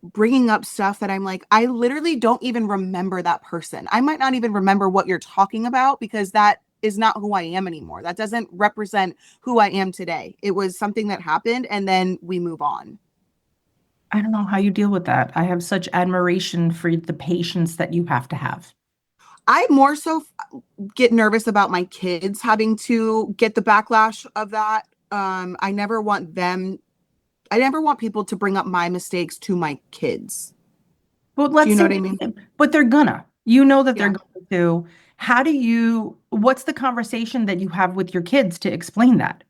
bringing up stuff that I'm like, I literally don't even remember that person. I might not even remember what you're talking about, because that is not who I am anymore. That doesn't represent who I am today. It was something that happened, and then we move on. I don't know how you deal with that. I have such admiration for the patience that you have to have. I more so get nervous about my kids having to get the backlash of that. I never want people to bring up my mistakes to my kids. Well, Do you know what I mean? But they're gonna. That they're going to. What's the conversation that you have with your kids to explain that?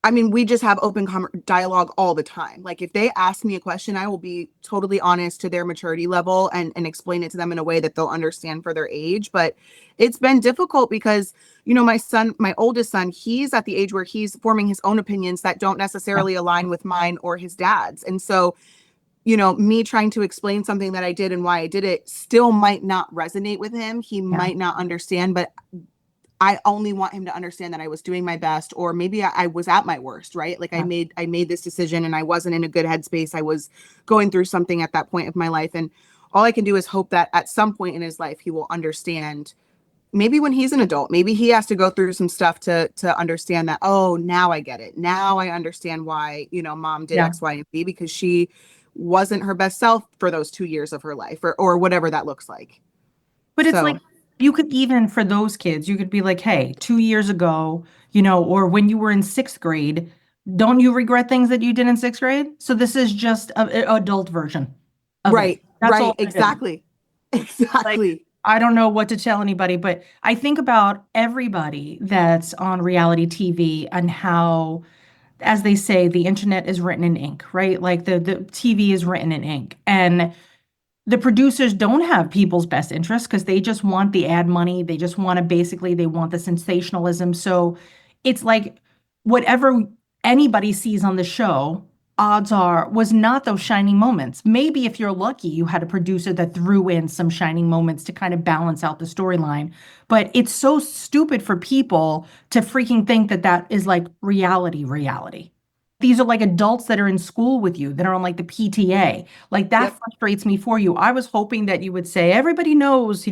I mean, we just have open dialogue all the time. Like, if they ask me a question, I will be totally honest to their maturity level and explain it to them in a way that they'll understand for their age. But it's been difficult because, my oldest son, he's at the age where he's forming his own opinions that don't necessarily align with mine or his dad's. And so, me trying to explain something that I did and why I did it still might not resonate with him. He might not understand, but I only want him to understand that I was doing my best, or maybe I was at my worst, right? Like, I made this decision and I wasn't in a good headspace. I was going through something at that point of my life. And all I can do is hope that at some point in his life, he will understand maybe when he's an adult, maybe he has to go through some stuff to understand that, oh, now I get it. Now I understand why, mom did Yeah. X, Y, and Z, because she wasn't her best self for those 2 years of her life, or whatever that looks like. But it's So, like, you could even, for those kids, you could be like, hey, 2 years ago, or when you were in sixth grade, don't you regret things that you did in sixth grade? So this is just an adult version of it. right, That's all it is. exactly. Exactly. I don't know what to tell anybody, but I think about everybody that's on reality TV and how, as they say, the internet is written in ink, right? Like the TV is written in ink. And the producers don't have people's best interests because they just want the ad money. They just want to basically, they want the sensationalism. So it's like whatever anybody sees on the show, odds are, was not those shining moments. Maybe if you're lucky, you had a producer that threw in some shining moments to kind of balance out the storyline. But it's so stupid for people to freaking think that that is like reality. These are like adults that are in school with you, that are on like the PTA. Like that Yep. frustrates me for you. I was hoping that you would say, everybody knows,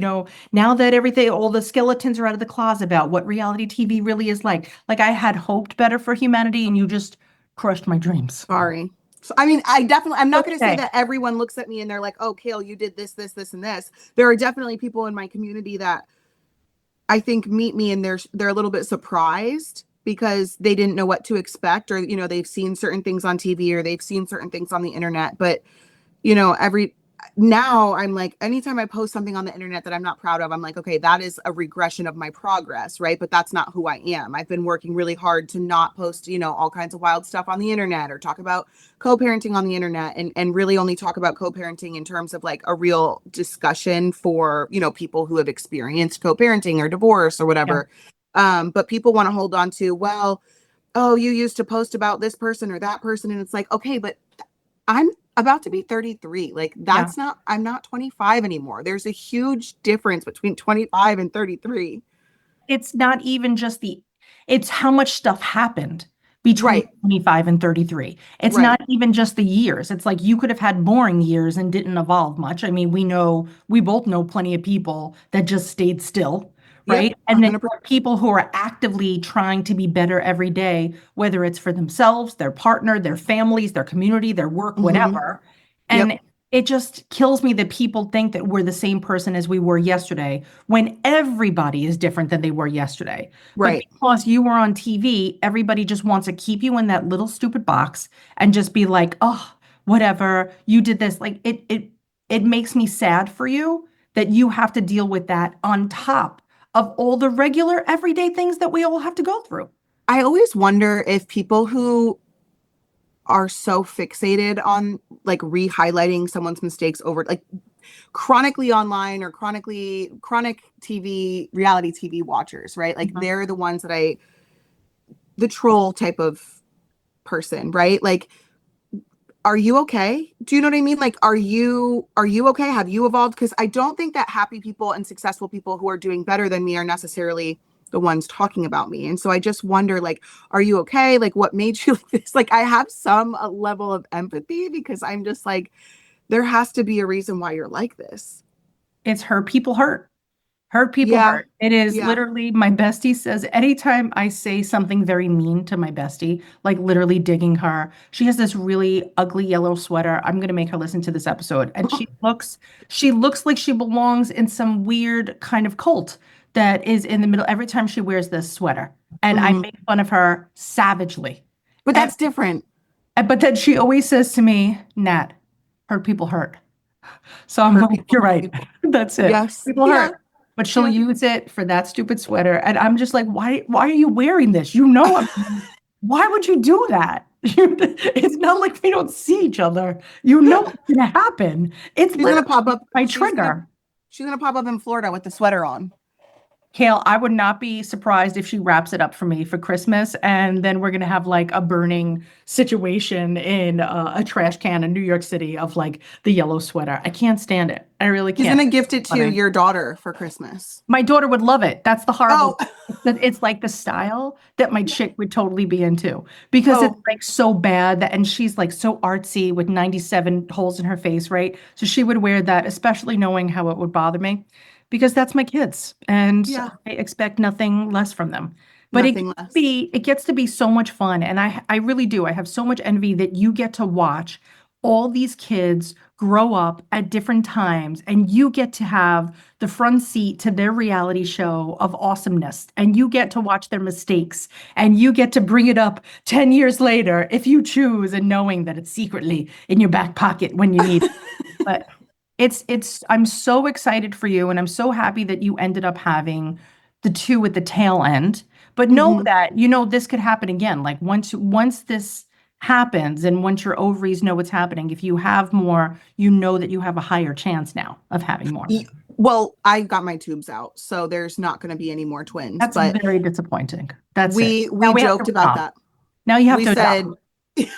now that everything, all the skeletons are out of the closet about what reality TV really is like. Like I had hoped better for humanity and you just crushed my dreams. Sorry. So, I mean, I'm not going to say Okay. that everyone looks at me and they're like, oh, Kail, you did this, and this. There are definitely people in my community that I think meet me and they're a little bit surprised because they didn't know what to expect, or, they've seen certain things on TV or they've seen certain things on the internet. But, now I'm like, anytime I post something on the internet that I'm not proud of, I'm like, okay, that is a regression of my progress, right? But that's not who I am. I've been working really hard to not post, all kinds of wild stuff on the internet or talk about co-parenting on the internet, and really only talk about co-parenting in terms of like a real discussion for, people who have experienced co-parenting or divorce or whatever. Yeah. But people want to hold on to, well, oh, you used to post about this person or that person. And it's like, okay, but I'm about to be 33. Like I'm not 25 anymore. There's a huge difference between 25 and 33. It's not even just it's how much stuff happened between 25 and 33. It's not even just the years. It's like you could have had boring years and didn't evolve much. I mean, we both know plenty of people that just stayed still. Right. Yep, and then 100%. people who are actively trying to be better every day, whether it's for themselves, their partner, their families, their community, their work, whatever. And it just kills me that people think that we're the same person as we were yesterday when everybody is different than they were yesterday. Right. But because you were on TV, everybody just wants to keep you in that little stupid box and just be like, oh, whatever, you did this. Like it makes me sad for you that you have to deal with that on top of all the regular everyday things that we all have to go through. I always wonder if people who are so fixated on like re-highlighting someone's mistakes over like chronically online or chronic TV, reality TV watchers, right? Like they're the ones that the troll type of person, right? Like, are you okay? Do you know what I mean? Like, are you okay? Have you evolved? Because I don't think that happy people and successful people who are doing better than me are necessarily the ones talking about me. And so I just wonder, like, are you okay? Like, what made you like this? Like, I have some level of empathy because I'm just like, there has to be a reason why you're like this. It's hurt people hurt. Hurt people hurt. It is literally, my bestie says, anytime I say something very mean to my bestie, like literally digging her, she has this really ugly yellow sweater. I'm going to make her listen to this episode. And she looks like she belongs in some weird kind of cult that is in the middle every time she wears this sweater. And I make fun of her savagely. But that's different. But then she always says to me, Nat, hurt people hurt. So I'm like, you're right. That's it. Yes. People hurt. But she'll use it for that stupid sweater. And I'm just like, why are you wearing this? Why would you do that? It's not like we don't see each other. What's going to happen. It's she's going to pop up. My trigger. She's going to pop up in Florida with the sweater on. Kail, I would not be surprised if she wraps it up for me for Christmas, and then we're going to have like a burning situation in a trash can in New York City of like the yellow sweater. I can't stand it. I really can't. He's going to gift it to your daughter for Christmas. My daughter would love it. That's the horrible. It's like the style that my chick would totally be into because it's like so bad and she's like so artsy with 97 holes in her face, right? So she would wear that, especially knowing how it would bother me. because that's my kids and Yeah. I expect nothing less from them. But Nothing less. it gets to be so much fun. And I really do. I have so much envy that you get to watch all these kids grow up at different times and you get to have the front seat to their reality show of awesomeness and you get to watch their mistakes and you get to bring it up 10 years later if you choose and knowing that it's secretly in your back pocket when you need it. But I'm so excited for you and I'm so happy that you ended up having the two at the tail end. But know Mhm. that, this could happen again. Like once this happens and once your ovaries know what's happening, if you have more, you know that you have a higher chance now of having more. Well, I got my tubes out, so there's not going to be any more twins. That's But very disappointing. That's we it. Now we have joked to about adopt. that. Now you have We to said adopt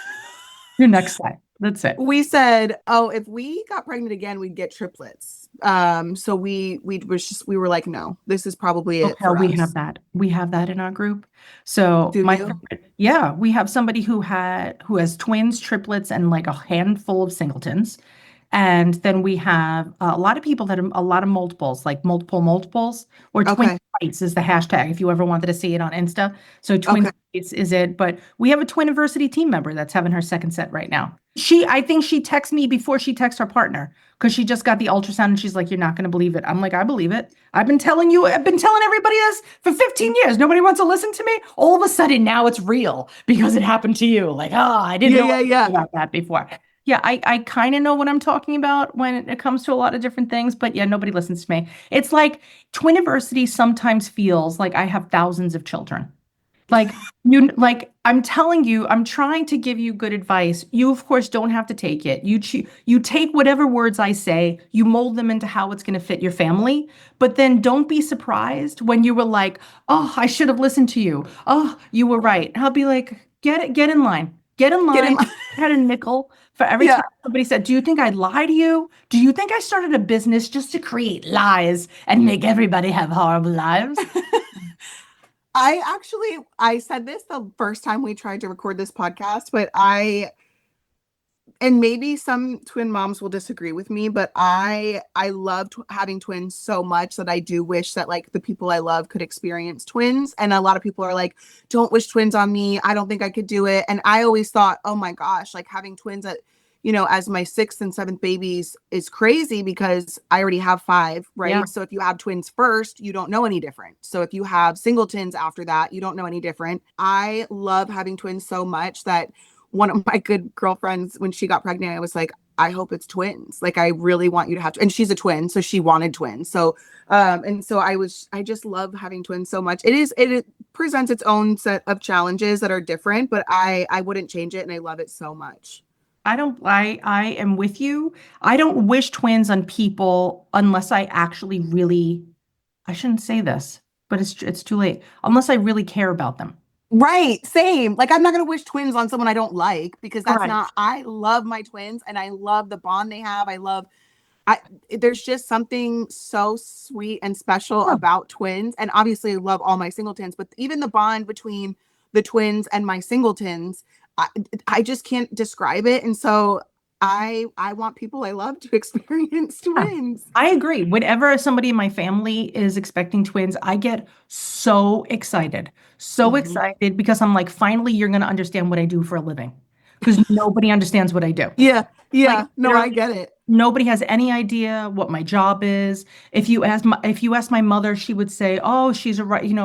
your next step. That's it. we said, oh, if we got pregnant again, we'd get triplets. So we were like, no, this is probably it Okay, for we us. have that. We have that in our group. So Do you? yeah, we have somebody who has twins, triplets, and like a handful of singletons. And then we have a lot of people that are a lot of multiples, like multiples, or twin Okay. twice is the hashtag if you ever wanted to see it on Insta. So twin Okay. twice is it, but we have a Twiniversity team member that's having her second set right now. I think she texts me before she texts her partner because she just got the ultrasound and she's like, "You're not going to believe it." I'm like, "I believe it. I've been telling everybody this for 15 years. Nobody wants to listen to me. All of a sudden now it's real because it happened to you." Like, I didn't know Yeah. about that before. Yeah, I kind of know what I'm talking about when it comes to a lot of different things, but yeah, nobody listens to me. It's like Twiniversity sometimes feels like I have thousands of children. I'm telling you, I'm trying to give you good advice. You, of course, don't have to take it. You take whatever words I say, you mold them into how it's going to fit your family, but then don't be surprised when you were like, "Oh, I should have listened to you. Oh, you were right." I'll be like, get in line. Get in Get in line. line. I had a nickel for every Yeah. time somebody said, "Do you think I'd lie to you? Do you think I started a business just to create lies and make everybody have horrible lives?" I said this the first time we tried to record this podcast, but and maybe some twin moms will disagree with me, but I loved having twins so much that I do wish that like the people I love could experience twins. And a lot of people are like, "Don't wish twins on me. I don't think I could do it." And I always thought, oh my gosh, like having twins as my sixth and seventh babies is crazy because I already have 5, right? Yeah. So if you have twins first, you don't know any different. So if you have singletons after that, you don't know any different. I love having twins so much that one of my good girlfriends, when she got pregnant, I was like, "I hope it's twins. Like, I really want you to have," and she's a twin, so she wanted twins. So, and so I just love having twins so much. It presents its own set of challenges that are different, but I wouldn't change it. And I love it so much. I am with you. I don't wish twins on people unless I actually really, I shouldn't say this, but it's too late. Unless I really care about them. Right. Same. Like, I'm not going to wish twins on someone I don't like because that's Right. not, I love my twins and I love the bond they have. There's just something so sweet and special Yeah. about twins. And obviously I love all my singletons, but even the bond between the twins and my singletons, I just can't describe it. And so I want people I love to experience twins. I agree. Whenever somebody in my family is expecting twins, I get so excited. So Mhm. excited because I'm like, finally, you're going to understand what I do for a living. Because nobody understands what I do. Yeah. Like, No, I literally, get it. nobody has any idea what my job is. If you ask my mother, she would say, "Oh,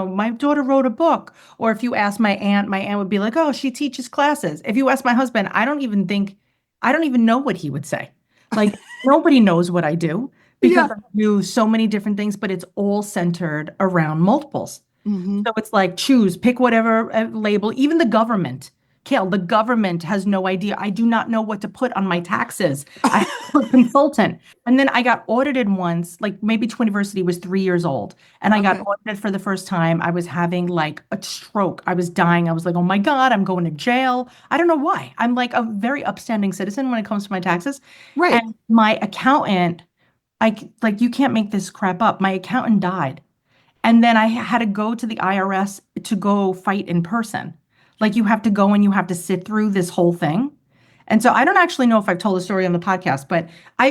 my daughter wrote a book." Or if you ask my aunt would be like, "Oh, she teaches classes." If you ask my husband, I don't even know what he would say. Like nobody knows what I do because Yeah. I do so many different things, but it's all centered around multiples. Mhm. So it's like pick whatever label, even the government. Kail, the government has no idea. I do not know what to put on my taxes. I have to put consultant. And then I got audited once, like maybe Twiniversity was 3 years old. And I got Okay. audited for the first time. I was having like a stroke. I was dying. I was like, "Oh my God, I'm going to jail." I don't know why. I'm like a very upstanding citizen when it comes to my taxes. Right. And my accountant, you can't make this crap up. My accountant died. And then I had to go to the IRS to go fight in person. Like you have to go and you have to sit through this whole thing. And so I don't actually know if I've told the story on the podcast, but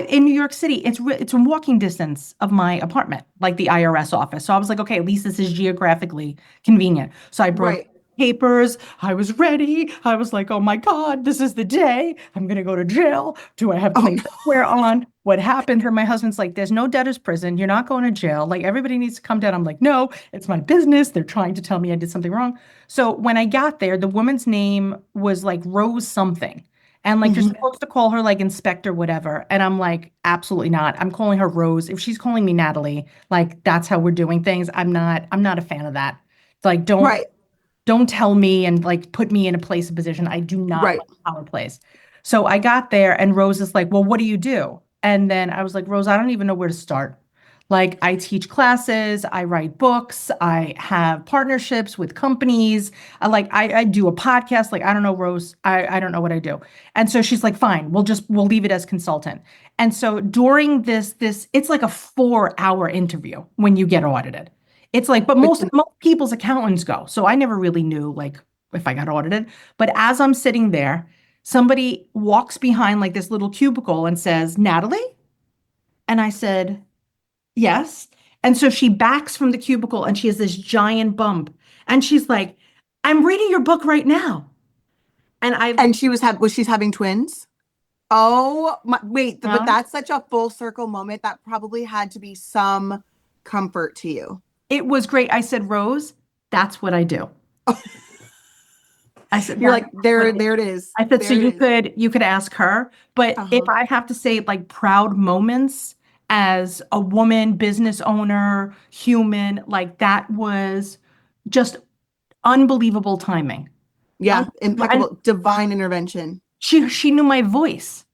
in New York City, it's a walking distance of my apartment, like the IRS office. So I was like, okay, at least this is geographically convenient. So I brought Right. papers. I was ready. I was like, oh my God, this is the day. I'm going to go to jail. Do I have clean underwear on? What happens? And my husband's like, there's no debtor's prison. You're not going to jail. Like everybody needs to come down. I'm like, no, it's my business. They're trying to tell me I did something wrong. So when I got there, the woman's name was like Rose something. And like you're Mhm. supposed to call her like inspector, whatever. And I'm like, absolutely not. I'm calling her Rose. If she's calling me Natalie, like that's how we're doing things. I'm not a fan of that. It's like Right. don't tell me and like put me in a place of position. I do not Right. like power plays. So I got there and Rose is like, well, what do you do? And then I was like, Rose, I don't even know where to start. Like I teach classes, I write books, I have partnerships with companies. I do a podcast. Like, I don't know, Rose, I don't know what I do. And so she's like, fine, we'll leave it as consultant. And so during this, it's like a 4-hour interview when you get audited. It's like, but most people's accountants go. So I never really knew like if I got audited. But as I'm sitting there, somebody walks behind like this little cubicle and says, Natalie? And I said, yes. And so she backs from the cubicle and she has this giant bump. And she's like, I'm reading your book right now. And was she having twins? Oh my, wait, Yeah. but that's such a full circle moment. That probably had to be some comfort to you. It was great. I said, Rose, that's what I do. I said, You're like, "That's there what I do." it is. I said, There so it is. you could ask her, but Uh-huh. if I have to say like proud moments as a woman, business owner, human, like that was just unbelievable timing. Yeah, And impeccable, divine intervention. she knew my voice.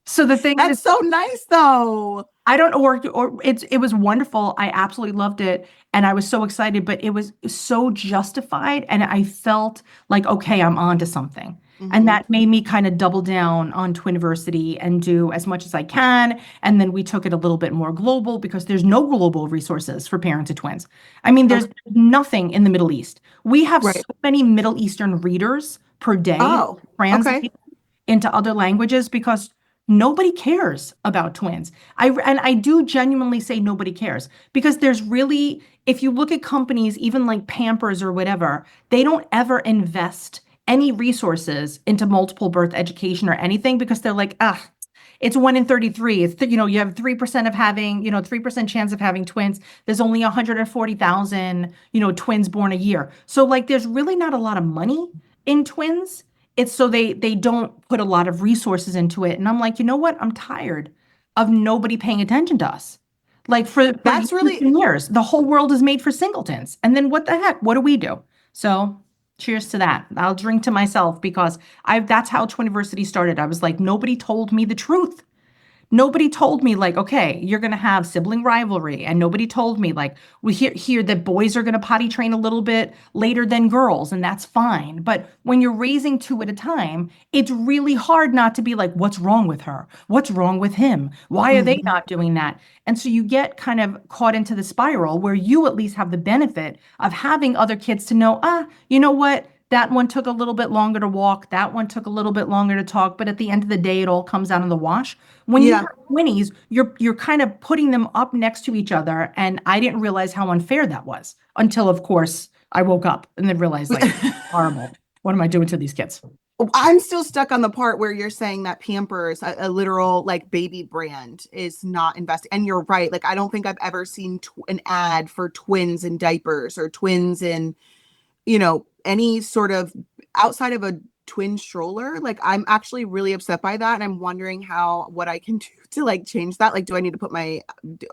So the thing That's is, so nice though. I don't know, or it was wonderful. I absolutely loved it. And I was so excited, but it was so justified. And I felt like, okay, I'm on to something. And Mhm. that made me kind of double down on Twiniversity and do as much as I can. And then we took it a little bit more global because there's no global resources for parents of twins. I mean, there's nothing in the Middle East. We have so Right. many Middle Eastern readers per day Oh, translate okay. into other languages because nobody cares about twins. I do genuinely say nobody cares because there's really, if you look at companies, even like Pampers or whatever, they don't ever invest any resources into multiple birth education or anything because they're like, it's 1 in 33. You have 3% of having, 3% chance of having twins. There's only 140,000, twins born a year. So like there's really not a lot of money in twins. It's so they don't put a lot of resources into it. And I'm like, you know what? I'm tired of nobody paying attention to us. Like for That's years really and years, the whole world is made for singletons. And then what the heck? What do we do? So cheers to that. I'll drink to myself because that's how Twiniversity started. I was like, nobody told me the truth. Nobody told me like, okay, you're going to have sibling rivalry. And nobody told me like, we hear that boys are going to potty train a little bit later than girls, and that's fine. But when you're raising two at a time, it's really hard not to be like, what's wrong with her? What's wrong with him? Why are they Mhm. not doing that? And so you get kind of caught into the spiral where you at least have the benefit of having other kids to know, you know what? That one took a little bit longer to walk. That one took a little bit longer to talk. But at the end of the day, it all comes out in the wash. When you Yeah. have 20s, you're kind of putting them up next to each other. And I didn't realize how unfair that was until, of course, I woke up and then realized like, horrible. What am I doing to these kids? I'm still stuck on the part where you're saying that Pampers, a literal like baby brand, is not investing. And you're right. Like, I don't think I've ever seen an ad for twins in diapers or twins in, any sort of outside of a twin stroller. Like, I'm actually really upset by that. And I'm wondering what I can do to like change that. Like, do I need to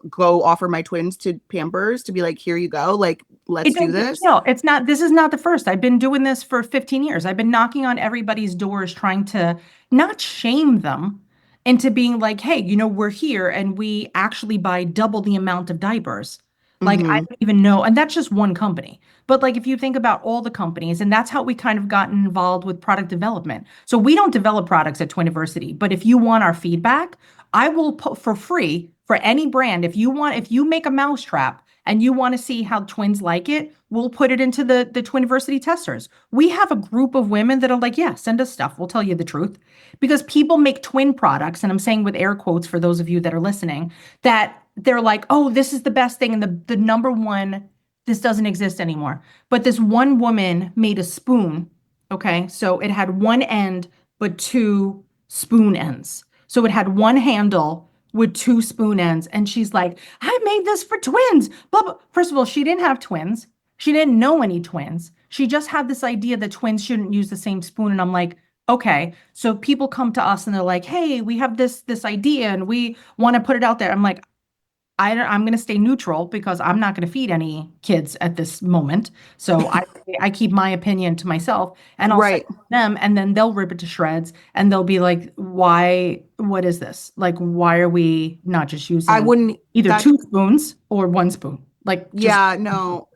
go offer my twins to Pampers to be like, here you go. Like, let's do this. No, this is not the first. I've been doing this for 15 years. I've been knocking on everybody's doors trying to not shame them into being like, hey, we're here and we actually buy double the amount of diapers. Like, I Mhm. don't even know. And that's just one company. But like, if you think about all the companies, and that's how we kind of gotten involved with product development. So we don't develop products at Twiniversity, but if you want our feedback, I will put for free for any brand. If you make a mousetrap and you want to see how twins like it, we'll put it into the Twiniversity testers. We have a group of women that are like, yeah, send us stuff. We'll tell you the truth. Because people make twin products, and I'm saying with air quotes for those of you that are listening, that they're like, oh, this is the best thing. And the number one, this doesn't exist anymore. But this one woman made a spoon. Okay. So it had one end, but two spoon ends. So it had one handle with two spoon ends. And she's like, I made this for twins. Blah, blah. First of all, she didn't have twins. She didn't know any twins. She just had this idea that twins shouldn't use the same spoon. And I'm like, okay. So people come to us and they're like, hey, we have this idea and we want to put it out there. I'm like, I'm going to stay neutral because I'm not going to feed any kids at this moment. So I keep my opinion to myself, and I'll send Right. it to them, and then they'll rip it to shreds and they'll be like, why, what is this? Like, why are we not just I using wouldn't either that two spoons or one spoon? Like, just yeah, no,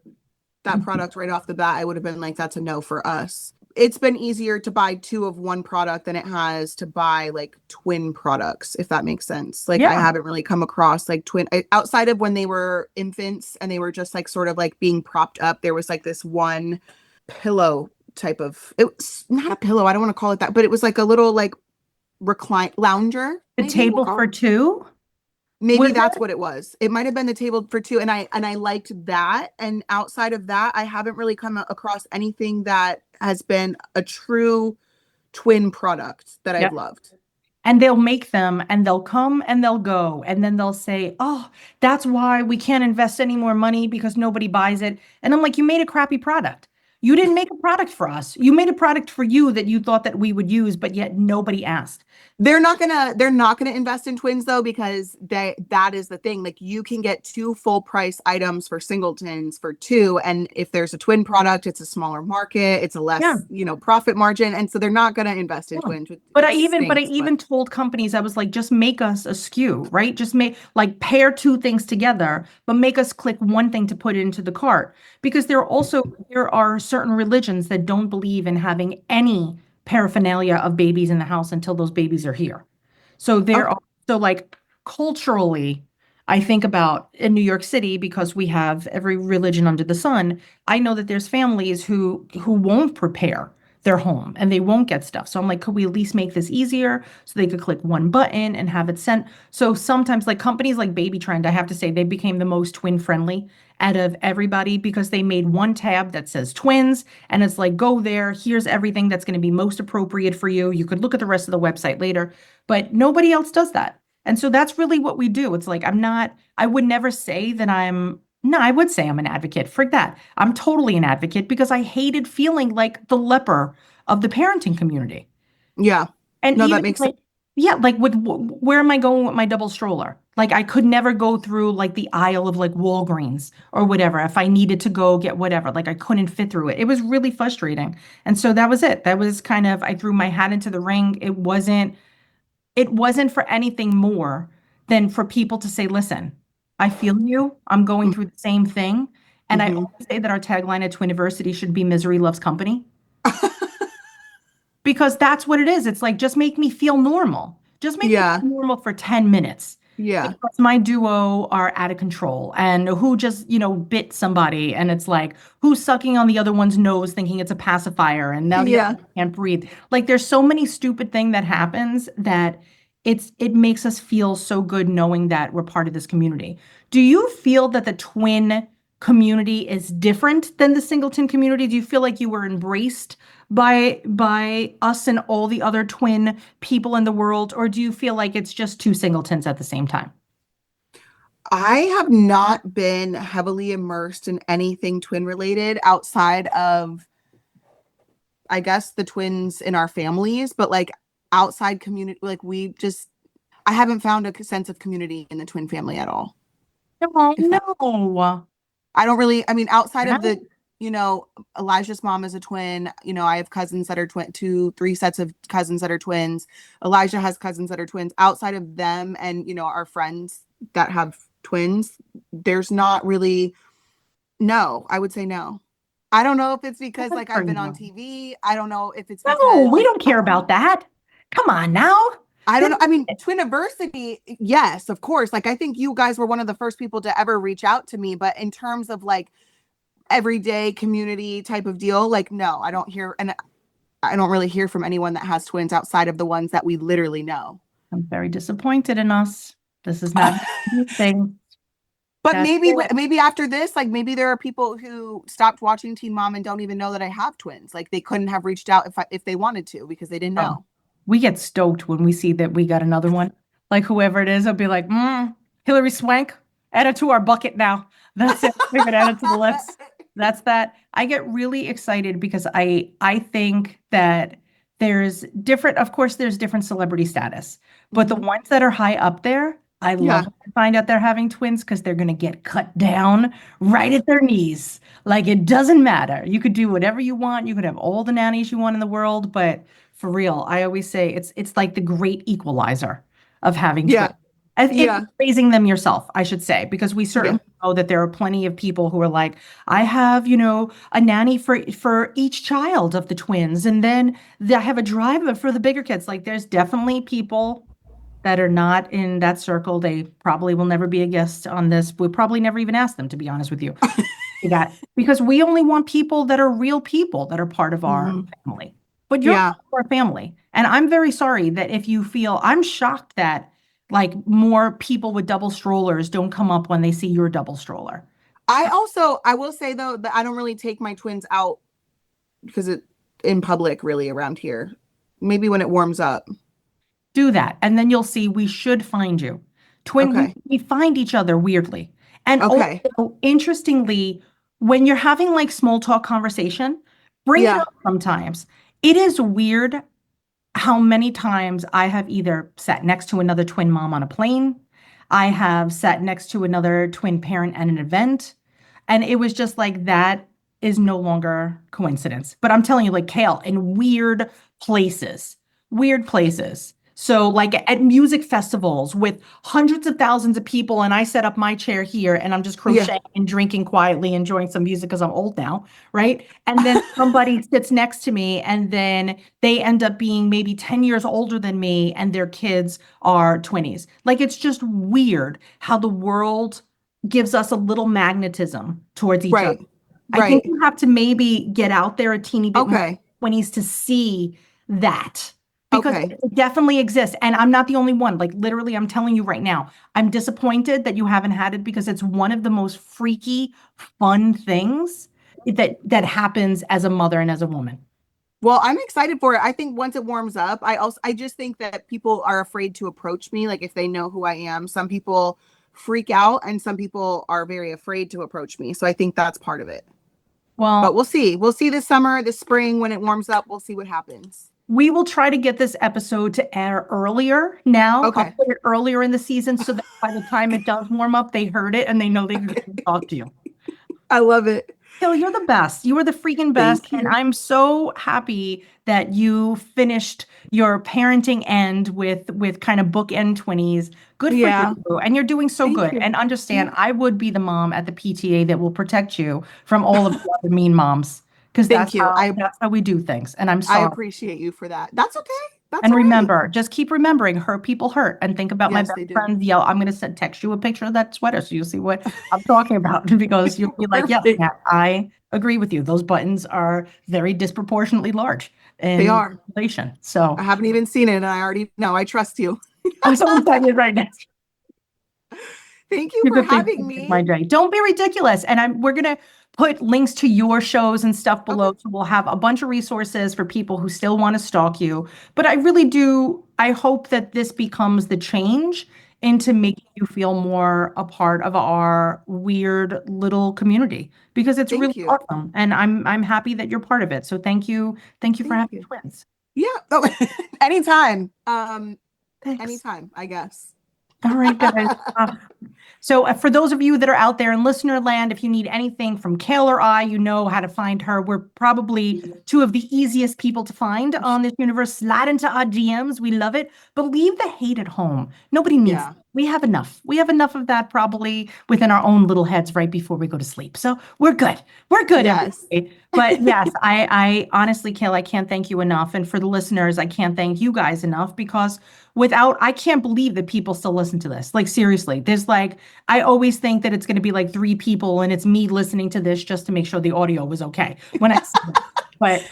that product right off the bat, I would have been like, that's a no for us. It's been easier to buy two of one product than it has to buy like twin products, if that makes sense. Like I yeah. haven't really come across like outside of when they were infants and they were just like sort of like being propped up. There was like this one pillow type of, it was not a pillow, I don't want to call it that, but it was like a little like recline lounger. The Maybe we'll table call for it. two? Maybe Was that's it? what it was. It might have been the table for two, and I liked that. And outside of that, I haven't really come across anything that has been a true twin product that I've Yep. loved. And they'll make them and they'll come and they'll go. And then they'll say, oh, that's why we can't invest any more money because nobody buys it. And I'm like, you made a crappy product. You didn't make a product for us. You made a product for you that you thought that we would use, but yet nobody asked. They're not gonna invest in twins though, because that is the thing. Like you can get two full price items for singletons for two. And if there's a twin product, it's a smaller market, it's a Yeah. less, profit margin. And so they're not gonna invest in Yeah. twins. But It I stinks, even told companies, I was like, just make us a SKU, right? Just make like pair two things together, but make us click one thing to put it into the cart. Because there are certain religions that don't believe in having any paraphernalia of babies in the house until those babies are here. So there Okay. are so like culturally, I think about in New York City because we have every religion under the sun. I know that there's families who won't prepare their home and they won't get stuff. So I'm like, could we at least make this easier so they could click one button and have it sent? So sometimes like companies like Baby Trend, I have to say they became the most twin friendly out of everybody because they made one tab that says twins and it's like, go there. Here's everything that's going to be most appropriate for you. You could look at the rest of the website later, but nobody else does that. And so that's really what we do. It's like, I would never say that no, I would say I'm an advocate for that. I'm totally an advocate because I hated feeling like the leper of the parenting community. Yeah. And No, that even makes like, yeah, like where am I going with my double stroller? Like I could never go through like the aisle of like Walgreens or whatever if I needed to go get whatever. Like I couldn't fit through it. It was really frustrating. And so that was it. That was kind of, I threw my hat into the ring. It wasn't for anything more than for people to say, listen, I feel you. I'm going through the same thing. And I Mm-hmm. always say that our tagline at Twiniversity should be misery loves company because that's what it is. It's like, just make me feel normal. Just make me Yeah. feel normal for 10 minutes. Yeah. Because my duo are out of control and who just, bit somebody. And it's like, who's sucking on the other one's nose thinking it's a pacifier and now the Yeah. other one can't breathe. Like there's so many stupid thing that happens that it makes us feel so good knowing that we're part of this community. Do you feel that the twin community is different than the singleton community? Do you feel like you were embraced by us and all the other twin people in the world, or do you feel like it's just two singletons at the same time? I have not been heavily immersed in anything twin related outside of, I guess, the twins in our families, but like outside community, like I haven't found a sense of community in the twin family at all. Oh, If that, no. I don't really, I mean, outside of Yeah. Elijah's mom is a twin. I have cousins that are three sets of cousins that are twins. Elijah has cousins that are twins. Outside of them and, our friends that have twins, there's not really, no, I would say no. I don't know if it's because Good like for I've been on you. TV. I don't know if it's No, because we like, don't care about that. Come on now. I don't know. I mean, Twiniversity, yes, of course. Like, I think you guys were one of the first people to ever reach out to me. But in terms of like everyday community type of deal, like, no, I don't hear, and I don't really hear from anyone that has twins outside of the ones that we literally know. I'm very disappointed in us. This is not a good thing. But That's maybe after this, like maybe there are people who stopped watching Teen Mom and don't even know that I have twins. Like they couldn't have reached out if they wanted to because they didn't know. We get stoked when we see that we got another one. Like whoever it is, I'll be like, Hillary Swank, add it to our bucket now. That's it. We're gonna add it to the list. That's that. I get really excited because I think that there's different, of course, there's different celebrity status, but the ones that are high up there, I love to find out they're having twins because they're going to get cut down right at their knees. Like it doesn't matter. You could do whatever you want. You could have all the nannies you want in the world, but for real, I always say it's like the great equalizer of having twins. It's raising them yourself, I should say, because we certainly know that there are plenty of people who are like, I have, a nanny for each child of the twins, and then I have a driver for the bigger kids. Like there's definitely people that are not in that circle. They probably will never be a guest on this. We'll probably never even ask them, to be honest with you. Because we only want people that are real people that are part of our family. But you're part of our family. And I'm very sorry that if you feel, I'm shocked that like more people with double strollers don't come up when they see your double stroller. I will say though that I don't really take my twins out because in public really around here. Maybe when it warms up. Do that. And then you'll see we should find you. We find each other weirdly. And also, interestingly, when you're having like small talk conversation, bring it up sometimes. It is weird how many times I have either sat next to another twin mom on a plane. I have sat next to another twin parent at an event. And it was just like, that is no longer coincidence. But I'm telling you, like Kail, in weird places. So like at music festivals with hundreds of thousands of people, and I set up my chair here and I'm just crocheting and drinking quietly, enjoying some music because I'm old now, right? And then somebody sits next to me and then they end up being maybe 10 years older than me and their kids are 20s. Like it's just weird how the world gives us a little magnetism towards each other. I think you have to maybe get out there a teeny bit more 20s to see that. Because it definitely exists. And I'm not the only one. Like literally, I'm telling you right now, I'm disappointed that you haven't had it because it's one of the most freaky, fun things that happens as a mother and as a woman. Well, I'm excited for it. I think once it warms up, I just think that people are afraid to approach me. Like if they know who I am, some people freak out and some people are very afraid to approach me. So I think that's part of it. Well, but we'll see. We'll see this summer, this spring, when it warms up, we'll see what happens. We will try to get this episode to air earlier now. Okay. I'll put it earlier in the season so that by the time it does warm up, they heard it and they know they can talk to you. I love it. Kail, you're the best. You are the freaking best. And I'm so happy that you finished your parenting end with kind of bookend 20s. Good for you. And you're doing so good. And understand, I would be the mom at the PTA that will protect you from all of the other mean moms. Because that's how we do things. And I'm sorry. I appreciate you for that. That's okay. And remember, just keep remembering, hurt people hurt. And think about my best friends yell, I'm going to text you a picture of that sweater so you'll see what I'm talking about. Because you'll be like, yeah, I agree with you. Those buttons are very disproportionately large. They are. Inflation. So I haven't even seen it and I already know. I trust you. I'm so excited right now. Thank you for having me. My day. Don't be ridiculous. And we're going to put links to your shows and stuff below. So we'll have a bunch of resources for people who still want to stalk you. But I really do. I hope that this becomes the change into making you feel more a part of our weird little community because it's really awesome. And I'm happy that you're part of it. So thank you. Thank you for having twins. Yeah. Oh, anytime. Thanks. Anytime, I guess. All right, guys. So for those of you that are out there in listener land, if you need anything from Kail or I, you know how to find her. We're probably two of the easiest people to find on this universe. Slide into our DMs. We love it. But leave the hate at home. Nobody needs it. We have enough. We have enough of that probably within our own little heads right before we go to sleep. So we're good. We're good. Yes. Everybody. But yes, I honestly, Kail, I can't thank you enough. And for the listeners, I can't thank you guys enough because I can't believe that people still listen to this. Like, seriously, I always think that it's going to be like 3 people and it's me listening to this just to make sure the audio was okay when I said that. But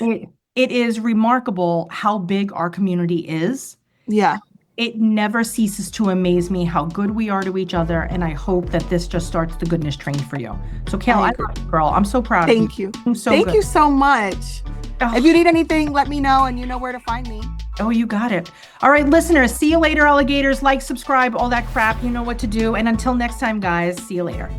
it is remarkable how big our community is. Yeah. It never ceases to amaze me how good we are to each other, and I hope that this just starts the goodness train for you. So, Kail, I love you, girl. I'm so proud of you. Thank you. Thank you so much. Oh. If you need anything, let me know, and you know where to find me. Oh, you got it. All right, listeners, see you later, alligators. Like, subscribe, all that crap. You know what to do. And until next time, guys, see you later.